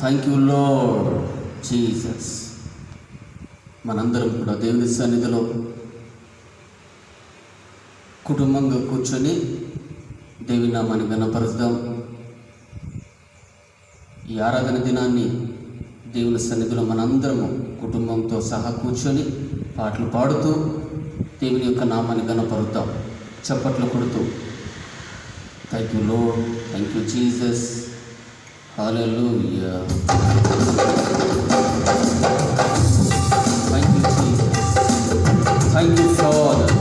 Thank you lord Jesus. మనందరం కూడా దేవుని సన్నిధిలో కుటుంబంగా కూర్చొని దేవుని నామాన్ని ఘనపరుద్దాం. ఈ ఆరాధన దినాన్ని దేవుని సన్నిధిలో మనందరము కుటుంబంతో సహా కూర్చొని పాటలు పాడుతూ దేవుని యొక్క నామాన్ని ఘనపరుద్దాం, చప్పట్లు కొడుతూ. Thank you lord, thank you Jesus, hallelujah. Thank you Jesus, thank you father.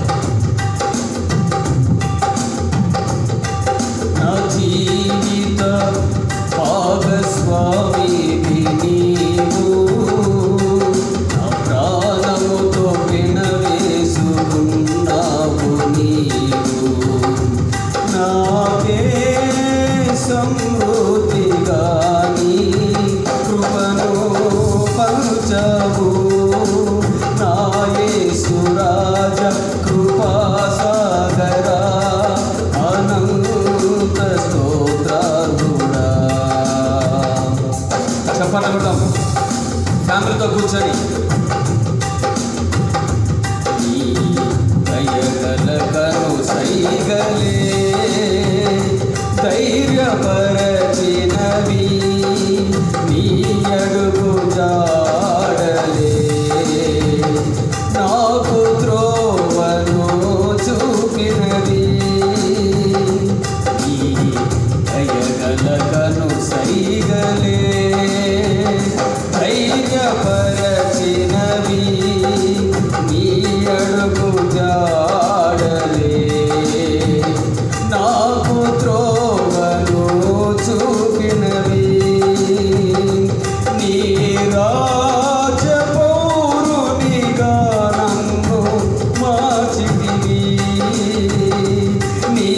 నా జీవిత భాగస్వామివి నీవు, నా ప్రాణముతో వినవేసుకున్నావు నీవు. నాకే సమృద్ధిగా నీ కృపను పంచవు, నా యేసు రాజా కృపాసాగరా, అనంత స్తోత్రాలుడా. చెప్పనగడం ఫ్యామిలీతో కూర్చొని నీ దయగలకను సైగలే ధైర్యపరచినవి, నీ అడుగు జాడలే నాకు త్రోవను చూపినది. నీ దయగలకను సైగలే ధైర్యపరచినవి, నీ అడుగు జాడలే నాకు త్రోవను చూపినవి. నీ రాజపౌరునిగా నన్ను మార్చితివి, నీ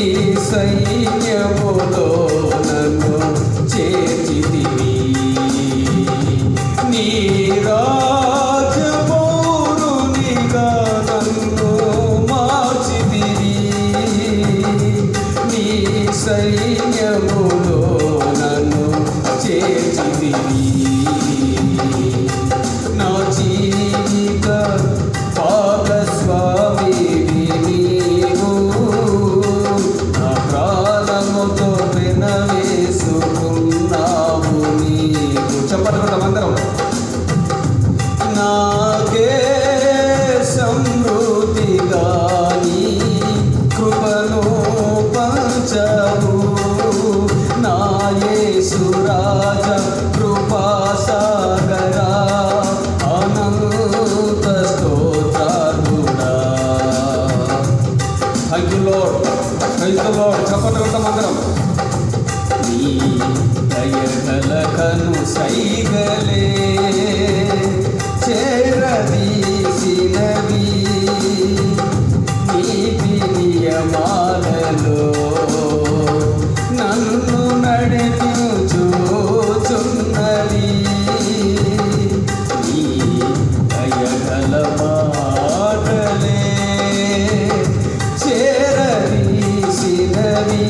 సైన్యములో నన్ను చేర్చితివి. నీ రాజపౌరునిగా నన్ను మార్చితివి, నీ సైన్యములో నన్ను చేర్చితివి. నా జీవిత భాగస్వామివి నీవు, నా ప్రాణముతో వినవేసుకున్నావు నీవు. చెప్పకుండా అందరం నాకే సమృద్ధిగా నీ కృపను పంచవు, నా యేసు రాజా కృపాసాగరా, అనంత స్తోత్రాలుడా. Thank you Lord, praise the Lord. చెప్పండి అందరం. నీ దయగలకను సైగలే చేరదీసినవి, నీతి నియమాలలో నన్ను నడిపించుచున్నది. నీ దయగల మాటలే చేరదీసినవి,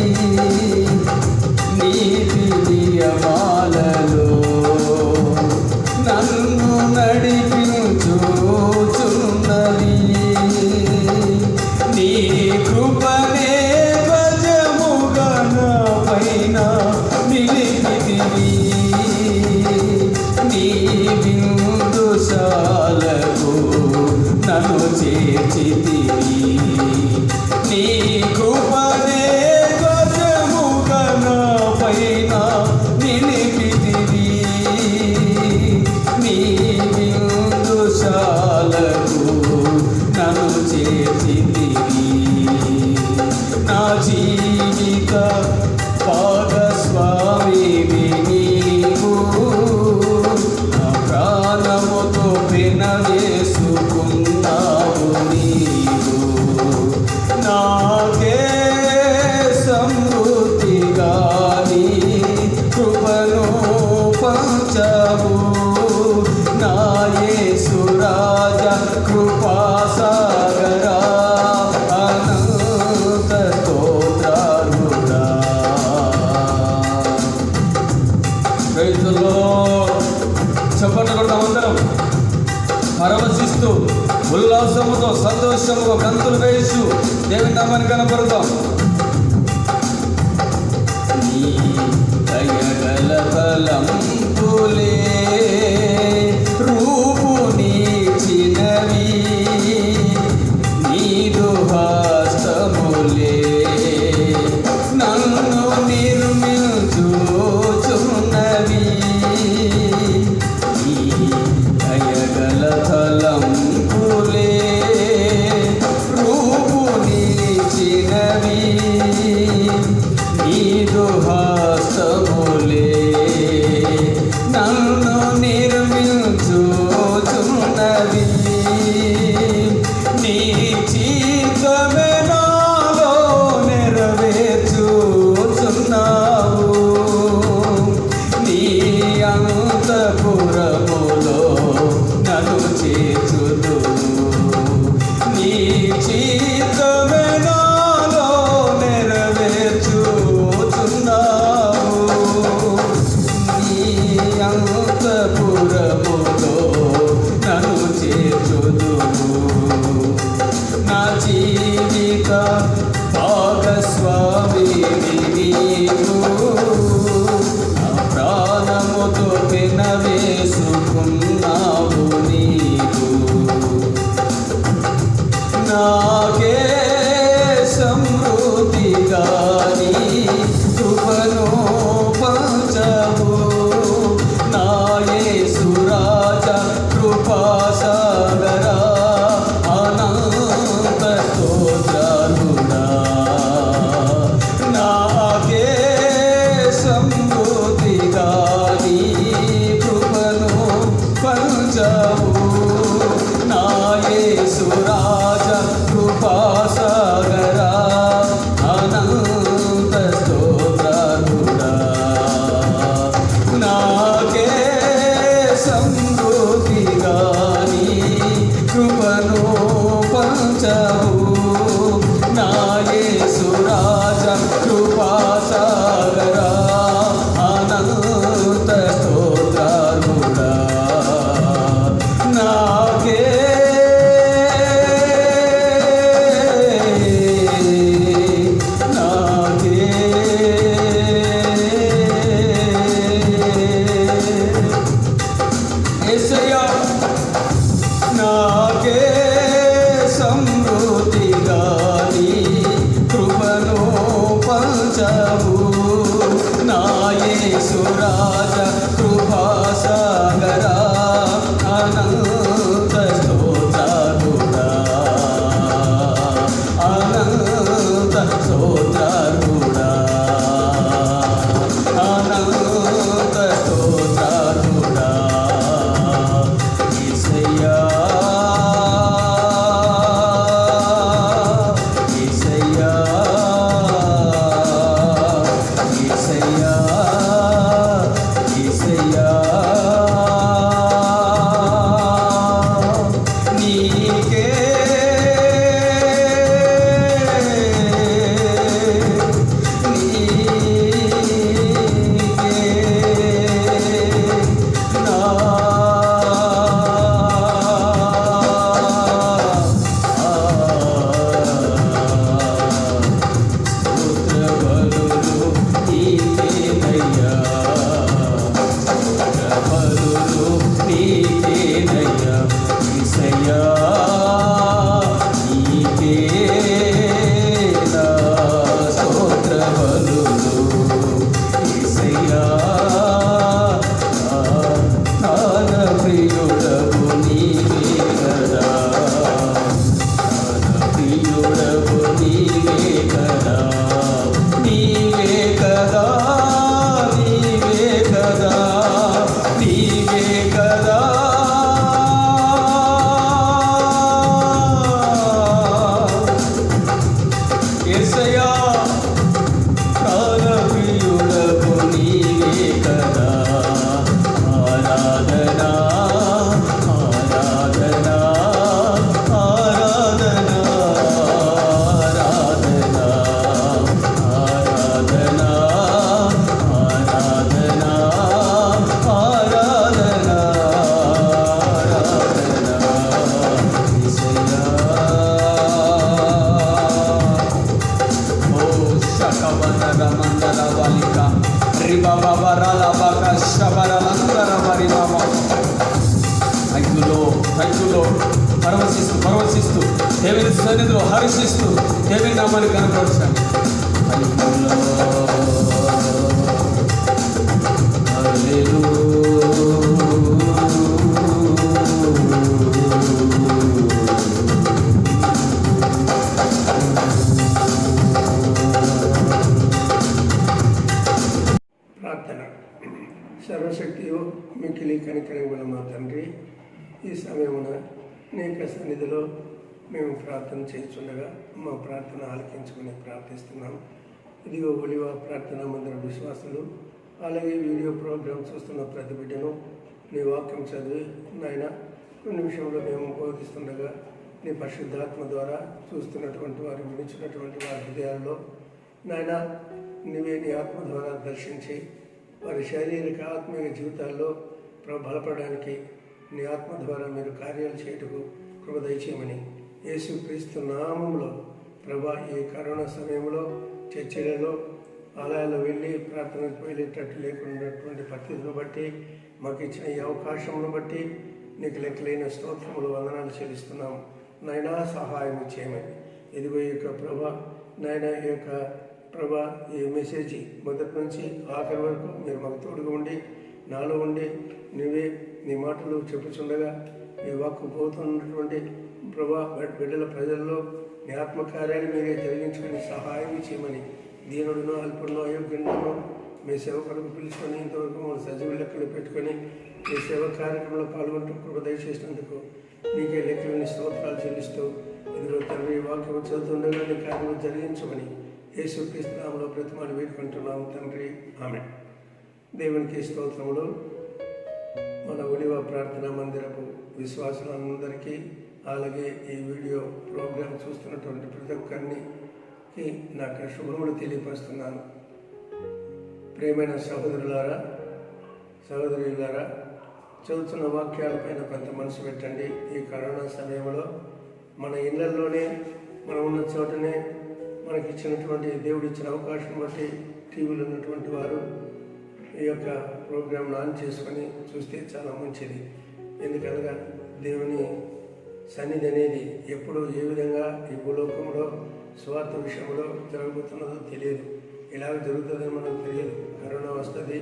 నీతి నియమాలలో నన్ను నడిపించుచున్నది. నీ కృపనే ధ్వజముగా నా పైన నిలిపితివి, నీ విందుశాలకు నన్ను చేర్చితివి. నీ కృపనే ధ్వజముగా నా పైన నిలిపితివి, నీ విందుశాలకు నన్ను చేర్చితివి. నా జీవిత భాగస్వామివి నీవు, నా ప్రాణముతో వినవేసుకున్నావు నీవు. చెప్పండి కొడతాం అందరం పరవశిస్తూ ఉల్లాసముతో సంతోషముతో గంతులు వేస్తూ దేవుని నామాన్ని కనపడతాం. నీ దయగల తలంపులే రూపు నీచినవి, నీదు హస్తములే నన్ను నిర్మించుచున్నవి. నీ దయగల తలంపులే రూపు నీచినవి, నీదు హస్తములే నన్ను నిర్మించుచున్నవి. నీ చిత్తమే నాలో నెరవేర్చుచున్నావు. నీ అంతఃపురములో నన్ను చేర్చుదువు. నీ చిత్తమే నాలో నెరవేర్చుచున్నావు. నీ అంతఃపురములో నన్ను చేర్చుదువు. నా జీవిత భాగస్వామివి నీవు, నా ప్రాణముతో పెనవేసుకున్నావు నీవు. నాకే సమృద్ధిగా నీ కృపను పంచవు. నా యేసు రాజా కృపాసాగరా అనంత స్తోత్రాలుడా. నాకే సమృద్ధిగా నీ కృపను ప్రవేశిస్తూ దేవుని నామాన్ని కనపరుస్తాను. ప్రార్థన. సర్వశక్తియు మిక్కిలి కనికరం గల మా తండ్రి, ఈ సమయమున నీ యొక్క సన్నిధిలో మేము ప్రార్థన చేస్తుండగా మా ప్రార్థన ఆలకించుకుని ప్రార్థిస్తున్నాం. ఇదిగో ఒలివ ప్రార్థన మందిర విశ్వాసులు, అలాగే వీడియో ప్రోగ్రాం చూస్తున్న ప్రతి బిడ్డను నీ వాక్యం చదివి నాయన కొన్ని నిమిషంలో మేము బోధిస్తుండగా నీ పరిశుద్ధాత్మ ద్వారా చూస్తున్నటువంటి వారు, వినిచినటువంటి వారి హృదయాల్లో నాయన నీవే నీ ఆత్మ ద్వారా దర్శించి వారి శారీరక ఆత్మీయ జీవితాల్లో బలపడడానికి నీ ఆత్మ ద్వారా మీరు కార్యాలు చేయటకు కృప దయచేయమని యేసుక్రీస్తు నామములో ప్రభా, ఈ కరోనా సమయంలో చర్చిలలో ఆలయాల్లో వెళ్ళి ప్రార్థనకు వెళ్ళేటట్టు లేకున్నటువంటి పరిస్థితులను బట్టి మాకు ఇచ్చిన ఈ అవకాశమును బట్టి నీకు లెక్కలేని స్తోత్రములు, వందనాలు చెల్లిస్తున్నాము. నాయనా సహాయం చేయమని. ఇదిగో ఈ యొక్క ప్రభా, నాయన ఈ యొక్క ప్రభా, ఈ మెసేజ్ మొదటి నుంచి ఆఖరి వరకు మీరు మాకు తోడుగా ఉండి నాలో ఉండి నువ్వే నీ మాటలు చెప్పుచుండగా ఈ వాక్కు పోతున్నటువంటి ప్రభా బిడ్డల ప్రజల్లో నీ ఆత్మకార్యాలు మీరే జరిగించుకుని సహాయం చేయమని దీనుడును అల్పుడును అయోగ్యుడును మీ సేవకులకు పిలుచుకొని ఇంతవరకు మన సజీవ లెక్కలు పెట్టుకొని ఈ సేవ కార్యక్రమంలో పాల్గొంటూ కృప దయచేసినందుకు నీకే లెక్కలని స్తోత్రాలు చెల్లిస్తూ ఇదిలో తండ్రి వాక్యం చదువుతుండగా నీ కార్యక్రమం జరిగించమని యేసుక్రీస్తు నామములో ప్రతిమాలు వేడుకుంటున్నాము తండ్రి, ఆమేన్. దేవునికి స్తోత్రములు. మన ఒలివ ప్రార్థనా మందిరపు విశ్వాసులందరికీ, అలాగే ఈ వీడియో ప్రోగ్రాం చూస్తున్నటువంటి ప్రతి ఒక్కరికి నాకు శుభములు తెలియపరుస్తున్నాను. ప్రియమైన సహోదరులారా, సహోదరులారా, చదువుతున్న వాక్యాలపైన కొంత మనసు పెట్టండి. ఈ కరోనా సమయంలో మన ఇళ్లలోనే, మనం ఉన్న చోటనే మనకి ఇచ్చినటువంటి దేవుడు ఇచ్చిన అవకాశం బట్టి టీవీలో ఉన్నటువంటి వారు ఈ యొక్క ప్రోగ్రాంను ఆన్ చేసుకొని చూస్తే చాలా మంచిది. ఎందుకనగా దేవుని సన్నిధి అనేది ఎప్పుడు ఏ విధంగా ఈ భూలోకంలో స్వార్థ విషయంలో జరగబోతున్నదో తెలియదు. ఇలాగ జరుగుతుందని మనకు తెలియదు. కరోనా వస్తుంది,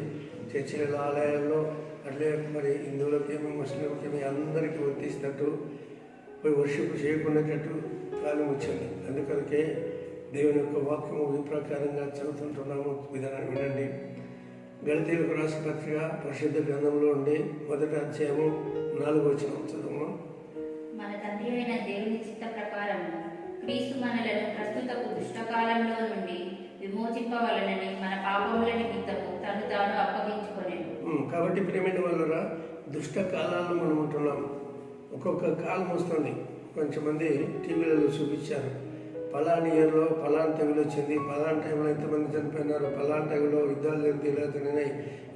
చర్చిల ఆలయాల్లో అట్లే మరి హిందువులకేమి ముస్లింలకేమి అందరికీ వర్తిస్తట్టు పోయి వర్షిప్ చేయకుండాటట్టు కాలం వచ్చింది. అందుకనికే దేవుని యొక్క వాక్యము ఈ ప్రకారంగా చదువుతుంటున్నాము. విధానాన్ని వినండి. గళతీయులకు రాసిన పత్రిక పరిశుద్ధ గ్రంథంలో ఉండి 1వ అధ్యాయము 4వ వచనం చదువు. మన తండ్రి అయిన దేవుని చిత్త ప్రకారం క్రీస్తు మనలను ప్రస్తుతపు దుష్టకాలంలో నుండి విమోచింపవలనని మన పాపముల నిమిత్తము తను తాను అప్పగించుకొనెను. కాబట్టి ప్రియమైన వాళ్ళరా, దుష్ట కాలాల్లో మనం ఉంటున్నాం. ఒక్కొక్క కాలం వస్తుంది. కొంచెంమంది టీవీలలో చూపించారు, పలాని ఇయర్లో పలానా తెగులు వచ్చింది, పలానా టైంలో ఎంతమంది చనిపోయినారు, పలానా టైంలో యుద్ధాలు జరిగితే ఇలా జరిగినాయి,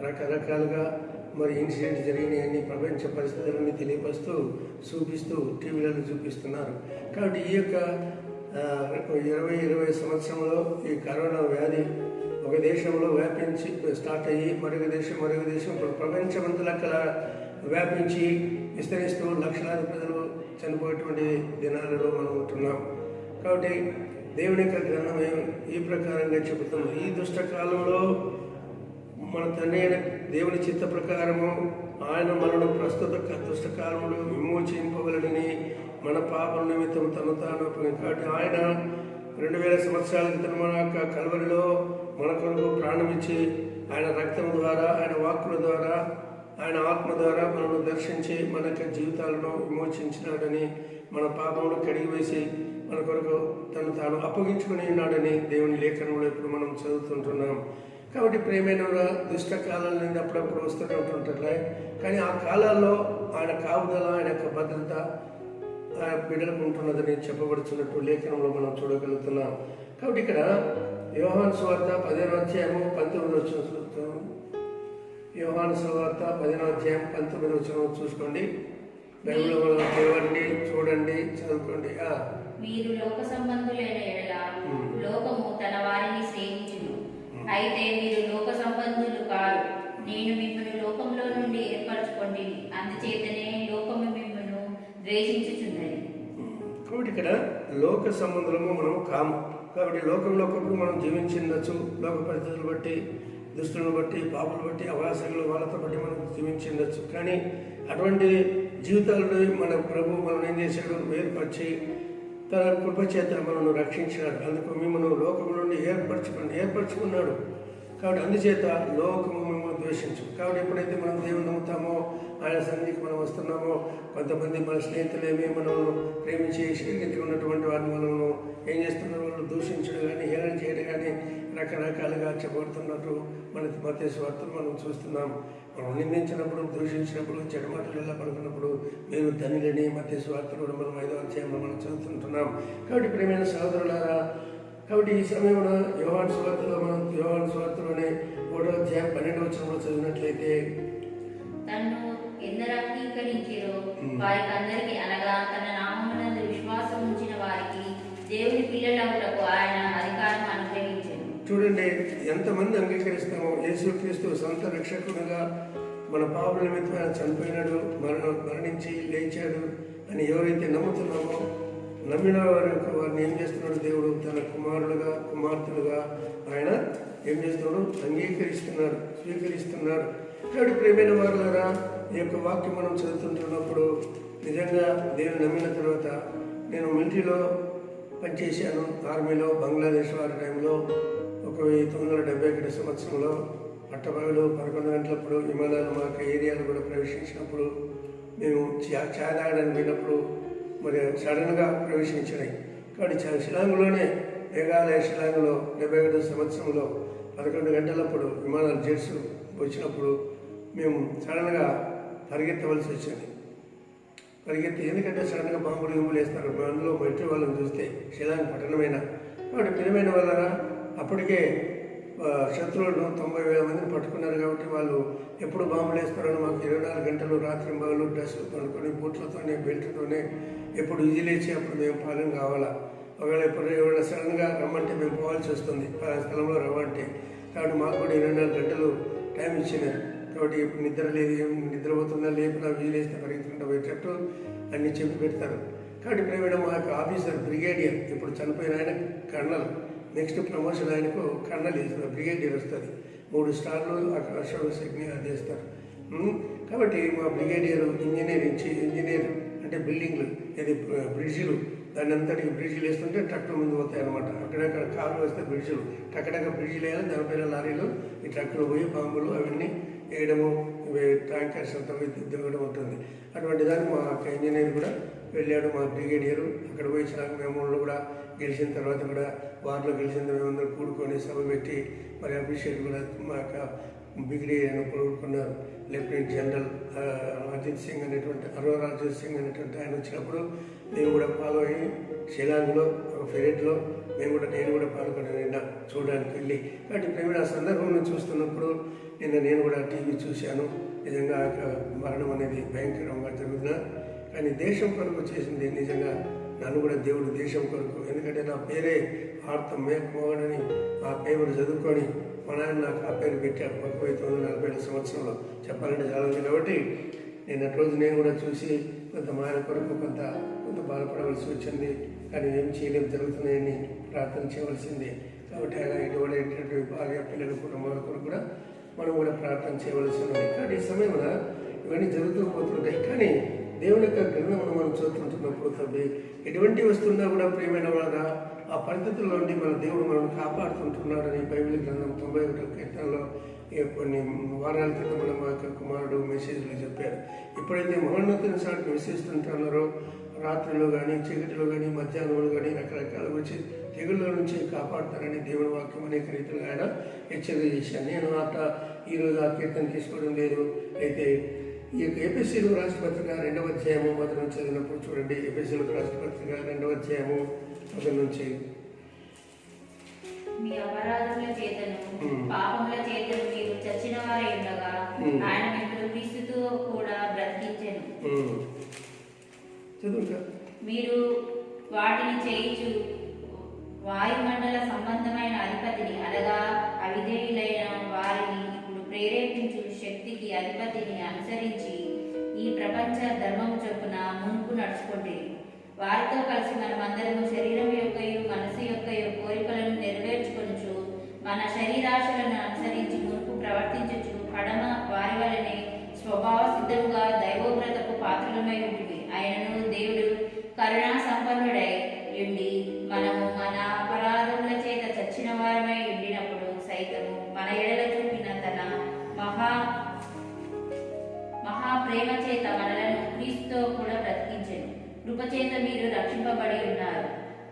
రకరకాలుగా మరి ఇన్సిడెంట్స్ జరిగినాయి అన్ని ప్రపంచ పరిస్థితులన్నీ తెలియపరుస్తూ చూపిస్తూ టీవీలలో చూపిస్తున్నారు. కాబట్టి ఈ యొక్క 20 సంవత్సరంలో ఈ కరోనా వ్యాధి ఒక దేశంలో వ్యాపించి స్టార్ట్ అయ్యి మరొక దేశం ఇప్పుడు ప్రపంచమంతలా వ్యాపించి విస్తరిస్తూ లక్షలాది ప్రజలు చనిపోయేటువంటి దినాలలో మనం ఉంటున్నాం. కాబట్టి దేవుని యొక్క గ్రంథం ఈ ప్రకారంగా చెబుతుంది. ఈ దుష్టకాలంలో మన తండ్రి అయిన దేవుని చిత్త ప్రకారము ఆయన మనను ప్రస్తుత దుష్టకాలంలో విమోచింపవలనని మన పాపల నిమిత్తం తను తాను. కాబట్టి ఆయన 2000 సంవత్సరాల క్రితం మన యొక్క కల్వరిలో మన కొరకు ప్రాణమిచ్చి ఆయన రక్తం ద్వారా, ఆయన వాక్కుల ద్వారా, ఆయన ఆత్మ ద్వారా మనను దర్శించి మన యొక్క జీవితాలను విమోచించినాడని, మన పాపములు కడిగివేసి మన కొరకు తను తాను అప్పగించుకుని ఉన్నాడని దేవుని లేఖనంలో ఇప్పుడు మనం చదువుతుంటున్నాం. కాబట్టి ప్రేమైన దుష్ట కాలాల నుండి అప్పుడప్పుడు వస్తూనే ఉంటుంటారులే. కానీ ఆ కాలాల్లో ఆయన కాపుదల, ఆయన యొక్క భద్రత ఆయన బిడ్డలకు ఉంటున్నదని చెప్పబడుతున్నట్టు లేఖనంలో మనం చూడగలుగుతున్నాం. కాబట్టి ఇక్కడ యోహాను సువార్త 10వ అధ్యాయము 19వ వచనం చూస్తాం. యోహాను సువార్త 10వ అధ్యాయం 19వ వచనం చూసుకోండి. బైబిల్లో దేవాన్ని చూడండి, చదువుకోండి. మీరు లోక సంబంధులైన ఎడల లోకము తన వారిని స్నేహించును. అయితే మీరు లోక సంబంధులు కారు, నేను మిమ్మల్ని లోకంలో నుండి ఏర్పరచుకోండి, అందుచేతనే లోకము మిమ్మల్ని ద్వేషించుచున్నది. కాబట్టి ఇక్కడ లోక సంబంధము మనం కాము. కాబట్టి లోకంలో ఒకప్పుడు మనం జీవించిండొచ్చు, లోక పరిస్థితులు బట్టి, దుస్తులను బట్టి, పాపులు బట్టి, అవకాశాలు వాళ్ళతో బట్టి మనం జీవించిండొచ్చు. కానీ అటువంటి జీవితాలను మన ప్రభు మనం ఏం చేశాడు, వేరుపరిచి తన కృప చేత మనల్ని రక్షించినాడు. అందుకు మిమ్మల్ని లోకము నుండి ఏర్పరచుకున్నాడు. కాబట్టి అందుచేత లోకము మిమ్మల్ని ద్వేషించు. కాబట్టి ఎప్పుడైతే మనం దేవుని నమ్ముతామో, ఆయన సన్నిధికి మనం వస్తున్నామో, కొంతమంది మన స్నేహితులేమి మనం ప్రేమించి రీతిగా ఉన్నటువంటి వారిని మనము ఏం చేస్తున్నారు, వాళ్ళు దూషించడం కానీ, హేళన చేయడం కానీ రకరకాలుగా చెప్పబడుతున్నట్టు మన మత్తయి సువార్తలు మనం చూస్తున్నాం. మనం నిందించినప్పుడు, దూషించినప్పుడు, చెడమాటలు ఎలా పడుకున్నప్పుడు మీరు ధనిలని మత్తయి సువార్తలు కూడా మనం 5వ అధ్యాయంలో మనం చదువుతుంటున్నాం. కాబట్టి ప్రియమైన సహోదరులారా, కాబట్టి ఈ సమయంలో యోహాను సువార్తలోనే 3వ అధ్యాయం 12వ వచనంలో చదివినట్లయితే, తన్ను ఎందరు అంగీకరించిరో వారికి అందరికీ, అనగా తన నామమునందు విశ్వాసం ఉంచిన వారికి దేవుని పిల్లలవుటకు ఆయన అధికారం అనుగ్రహించారు. చూడండి, ఎంతమంది అంగీకరిస్తామో యేసుక్రీస్తు సొంత రక్షకుడుగా మన పాపల నిమిత్తం ఆయన చనిపోయినాడు, మరణించి లేచాడు అని ఎవరైతే నమ్ముతున్నామో, నమ్మిన వారిని ఏం చేస్తున్నాడు దేవుడు, తన కుమారులుగా కుమార్తెలుగా ఆయన ఏం చేస్తున్నాడు, అంగీకరిస్తున్నాడు, స్వీకరిస్తున్నాడు. కాబట్టి ప్రియమైన వారులారా, ఈ యొక్క వాక్యం మనం చదువుతుంటున్నప్పుడు నిజంగా దేవుని నమ్మిన తర్వాత, నేను మిలిటరీలో పనిచేశాను, ఆర్మీలో, బంగ్లాదేశ్ వారి టైంలో 1971 సంవత్సరంలో పట్టపగలు 11 గంటలప్పుడు విమానాలు మాకు ఏరియాలు కూడా ప్రవేశించినప్పుడు మేము చాయ్ తాగడానికి పోయినప్పుడు మరి సడన్గా ప్రవేశించినాయి. కాబట్టి షిలాంగ్లోనే, మేఘాలయ షిలాంగ్లో 71 సంవత్సరంలో 11 గంటలప్పుడు విమానాలు జెట్స్ వచ్చినప్పుడు మేము సడన్గా పరిగెత్తవలసి వచ్చింది. ఎందుకంటే సడన్గా బాంబులు గింబులు వేస్తారు, అందులో బయట వాళ్ళని చూస్తే షిలాంగ్ పట్టణమైన. కాబట్టి ప్రియమైన వాళ్ళరా, అప్పటికే శత్రువులను 90,000 మందిని పట్టుకున్నారు. కాబట్టి వాళ్ళు ఎప్పుడు బాంబులు వేస్తారని మాకు 24 గంటలు రాత్రి మగలు డ్రెస్సులు కొనుక్కొని బూట్లతోనే, బెల్ట్తోనే ఎప్పుడు విజిలేసి అప్పుడు మేము పాలన కావాలా. ఒకవేళ ఎవరైనా సడన్గా రమ్మంటే మేము పోవాల్సి వస్తుంది, స్థలంలో రమ్మంటే. కాబట్టి మాకు కూడా 24 గంటలు టైం ఇచ్చినారు. కాబట్టి ఇప్పుడు నిద్ర లేదు, ఏం నిద్రపోతుందా లేకుండా విజిలేస్తే పరిగెత్తుకుంటూ పోయేటట్టు అన్నీ చెప్పి పెడతారు. కాబట్టి ప్రేమ మా యొక్క ఆఫీసర్ బ్రిగేడియర్, ఇప్పుడు చనిపోయిన ఆయన కర్నల్, నెక్స్ట్ ప్రమోషన్ ఆయనకు కర్నల్ బ్రిగేడియర్ వస్తుంది. 3 స్టార్లు అశోక్ శక్తిని అందిస్తారు. కాబట్టి మా బ్రిగేడియర్ ఇంజనీర్ అంటే బిల్డింగ్లు, ఇది బ్రిడ్జిలు, దాన్ని అంతటికి బ్రిడ్జిలు వేస్తుంటే ట్రక్కులు ముందు పోతాయి అనమాట. అక్కడక్కడ కార్లు వస్తే బ్రిడ్జిలు, టక్కడక్క బ్రిడ్జిలు వేయాలి, దానిపైన లారీలు ఈ ట్రక్కులు పోయి బాంబులు అవన్నీ వేయడము, ట్యాంకర్స్ అంతా దిగడం ఉంటుంది. అటువంటి దాన్ని మా యొక్క ఇంజనీర్ కూడా వెళ్ళాడు, మా బ్రిగేడియరు. అక్కడ పోయించినాక మేము కూడా గెలిచిన తర్వాత కూడా వారిలో గెలిచిన మేమందరూ కూడుకొని సభ పెట్టి మరి అభిషేక్ కూడా మా యొక్క బ్రిగేడియర్ను కూడుకున్నారు. లెఫ్టినెంట్ జనరల్ అజిత్ సింగ్ అనేటువంటి ఆయన వచ్చినప్పుడు మేము కూడా ఫాలో అయ్యి షిలాంగ్లో ఒక ఫెరెట్లో నేను కూడా పాల్గొన్నాను నిన్న చూడడానికి వెళ్ళి. కాబట్టి ప్రేమ ఆ సందర్భంలో చూస్తున్నప్పుడు నేను కూడా టీవీ చూశాను. నిజంగా మరణం అనేది భయంకరంగా జరుగుతున్నా, కానీ దేశం కొరకు చేసింది నిజంగా నన్ను కూడా దేవుడు దేశం కొరకు, ఎందుకంటే నా పేరే ఆర్తం మేఘమోహన్ ఆ పేరు చదువుకొని మా నాన్న నాకు ఆ పేరు పెట్టాడు 1947 సంవత్సరంలో. చెప్పాలంటే చాలా ఉంది. కాబట్టి నేను కూడా చూసి కొంత మా ఆయన కొరకు కొంత బాధపడవలసి వచ్చింది. కానీ ఏం చేయలేము, జరుగుతున్నాయని ప్రార్థన చేయవలసింది. కాబట్టి ఆయన ఇటువంటి భార్య పిల్లల కుటుంబాల కొరకు కూడా మనం కూడా ప్రార్థన చేయవలసి ఉంది. కానీ ఈ సమయంలో ఇవన్నీ జరుగుతూ పోతుంటాయి. కానీ దేవుని యొక్క గ్రంథమును మనం చదువుతుంటున్నప్పుడు తప్పి ఎటువంటి వస్తున్నా కూడా ప్రియమైన వాళ్ళ ఆ పరిస్థితుల్లో నుండి మన దేవుడు మనల్ని కాపాడుతుంటున్నాడని బైబిల్ గ్రంథం 91వ కీర్తనలో కొన్ని వారాల క్రితం మన మా యొక్క కుమారుడు మెసేజ్లో చెప్పారు. ఎప్పుడైతే మహోన్నతుని సాటిని విశ్వసిస్తుంటున్నారో రాత్రిలో కానీ, చీకటిలో కానీ, మధ్యాహ్నంలో కానీ రకరకాల వచ్చి తెగుళ్ళ నుంచి కాపాడుతారని దేవుని వాక్యం అనేక రీతిలో ఆయన హెచ్చరిక చేశాను. నేను ఈరోజు ఆ కీర్తన తీసుకోవడం లేదు. అయితే ఈ యొక్క ఎఫెసీయులకు రాసిన పత్రిక 2వ అధ్యాయము 1 నుంచి చదివినప్పుడు చూడండి. ఎఫెసీయులకు రాసిన పత్రిక 2వ అధ్యాయము 1 నుంచి, మీ అపరాధముల చేతను పాపముల చేతను మీరు చచ్చిన వారై ఉండగా ఆయన మిమ్మల్ని క్రీస్తుతో కూడా బ్రతికించెను. మీరు వాటిని చేయించు వాయుమండల సంబంధమైన అధిపతిని, అనగా అవిధేయులైన వారిని ఇప్పుడు ప్రేరేపించు శక్తికి అధిపతిని అనుసరించి ఈ ప్రపంచ ధర్మము చొప్పున మునుపు నడుచుకోండి. వారితో కలిసి మనమందరము శరీరం యొక్కయు మనసు యొక్కయు కోరికలను నెరవేర్చుకొనుచు మన శరీరాశలను అనుసరించి మునుపు ప్రవర్తించుచు కడమ వారి వలనే స్వభావ సిద్ధముగా దైవోగ్రతకు పాత్రలమై ఉంటుంది. ఆయనను దేవుడు కరుణా సంపన్నుడై ఉండి మనము మన అపరాధముల చేత చచ్చిన వారమై ఉండినప్పుడు సైతము మన ఎడల చూపిన తన మహాప్రేమ చేత మనలను క్రీస్తుతో కూడా బ్రతికించెను. కృపచేత మీరు రక్షింపబడి ఉన్నారు.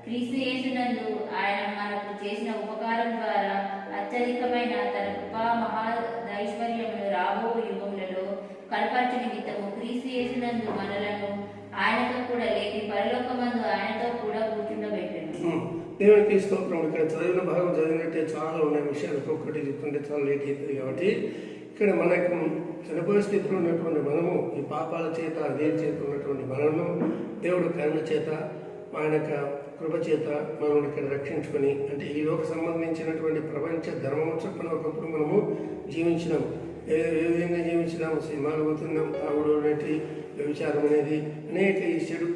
క్రీస్తు యేసునందు ఆయన మనకు చేసిన ఉపకారం ద్వారా అత్యధికమైన తన కృపా మహాదైశ్వర్యమును రాబో యుగములలో కనపరచు నిమిత్తము క్రీస్తు యేసునందు మనలను ఆయనతో కూడా లేపి పరలోకమందు ఆయనతో కూడా కూర్చుండబెట్టెను. దేవునికి స్తోత్రం. ఇక్కడ చదివిన భాగం చదివినట్టే చాలా ఉన్నాయి విషయాలు, ఒక్కొక్కటి చెప్తుంటే చాలా లేట్ అవుతుంది. కాబట్టి ఇక్కడ మనకు చనిపోయే స్థితిలో ఉన్నటువంటి మనము ఈ పాపాల చేత దేని చేత ఉన్నటువంటి మనము దేవుడు కరుణ చేత ఆయన కృప చేత మనం ఇక్కడ రక్షించుకొని, అంటే ఈ లోక సంబంధించినటువంటి ప్రపంచ ధర్మం చొప్పున ఒకప్పుడు మనము జీవించినాము. ఏ విధంగా జీవించినాము? సినిమాలు పోతున్నాం, తాగుడు అనేది, వ్యభిచారం అనేది, అనేక ఈ చెడు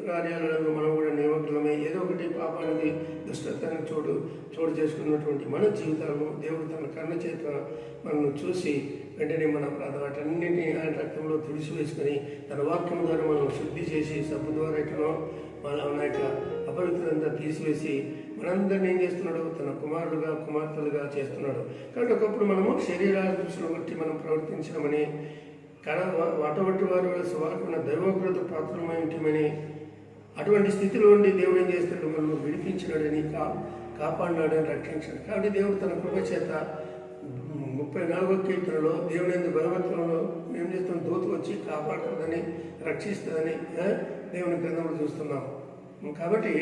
కార్యాలలో మనం కూడా నిమగ్నమై ఏదో ఒకటి పాపానికి దుష్టత్వానికి చోటు చేసుకున్నటువంటి మన జీవితాలను దేవుడు తన కరుణ చేత మనల్ని చూసి వెంటనే మన వాటన్నింటినీ ఆయన రక్తంలో తుడిసివేసుకొని తన వాక్యం ద్వారా మనం శుద్ధి చేసి సబ్బు ద్వారా ఎట్లనో మన యొక్క అపవిత్రంతా తీసివేసి మనందరినీ ఏం చేస్తున్నాడు? తన కుమారులుగా కుమార్తెలుగా చేస్తున్నాడు. కాబట్టి ఒకప్పుడు మనము శరీరాలను బట్టి మనం ప్రవర్తించడమని అటువంటి వారు వారికి దైవోగ్రత పాత్రమై ఉంటమని, అటువంటి స్థితిలో ఉండి దేవుడు ఏం చేస్తాడు? మనల్ని విడిపించినాడని, కాపాడినాడని, రక్షించాడు. కాబట్టి దేవుడు తన కృప చేత 34వ కీర్తనలో దేవుని ఎందుకు భయభక్తులలో ఏం చేస్తాం? దూత వచ్చి కాపాడుతుందని, రక్షిస్తుందని దేవుని గ్రంథంలో చూస్తున్నాం. కాబట్టి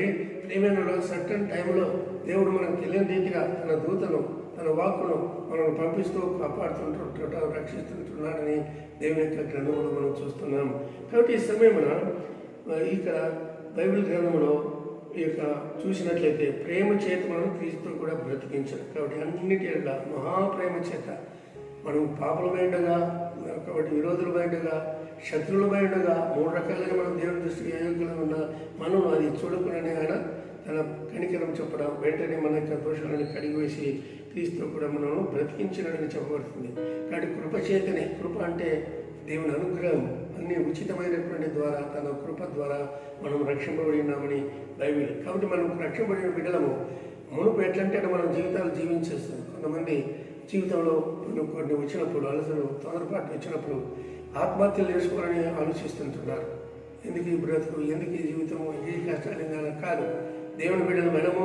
ప్రేమైన సర్టన్ టైంలో దేవుడు మనకు తెలియని రీతిగా తన దూతను, తన వాక్కును మనల్ని పంపిస్తూ కాపాడుతుంటాడు, రక్షిస్తుంటున్నాడని దేవుని యొక్క గ్రంథంలో మనం చూస్తున్నాం. కాబట్టి ఈ సమయమున ఇక్కడ బైబిల్ గ్రంథంలో ఈ యొక్క చూసినట్లయితే ప్రేమ చేత మనం క్రీస్తు కూడా బ్రతికించారు. కాబట్టి అన్నిటి మహాప్రేమ చేత మనం పాపలమైండగా, కాబట్టి విరోధులమైండగా, శత్రువులమైండగా, 3 రకాలుగా మనం దేవుని దృష్టికి అయోగ్యులుగా ఉన్న మనం అది చూడకుండానే ఆయన తన కనికరం చెప్పడం, వెంటనే మన యొక్క దోషాలను కడిగివేసి క్రీస్తు కూడా మనం బ్రతికించినని చెప్పబడుతుంది. కాబట్టి కృప చేతనే, కృప అంటే దేవుని అనుగ్రహం, అన్ని ఉచితమైనటువంటి ద్వారా తన కృప ద్వారా మనం రక్షింపబడి ఉన్నామని బైబిల్. కాబట్టి మనం రక్షింపబడిన బిడ్డలము మునుపు ఎట్లంటే మనం జీవితాలు జీవించేస్తాం. కొంతమంది జీవితంలో కొన్ని వచ్చినప్పుడు, అలసలు తొందరపాటు వచ్చినప్పుడు ఆత్మహత్యలు చేసుకోవాలని ఆలోచిస్తుంటున్నారు. ఎందుకు ఈ బ్రతుకు, ఎందుకు ఈ జీవితము, ఏ కష్టాలు కాదు. దేవుని బిడ్డల మనము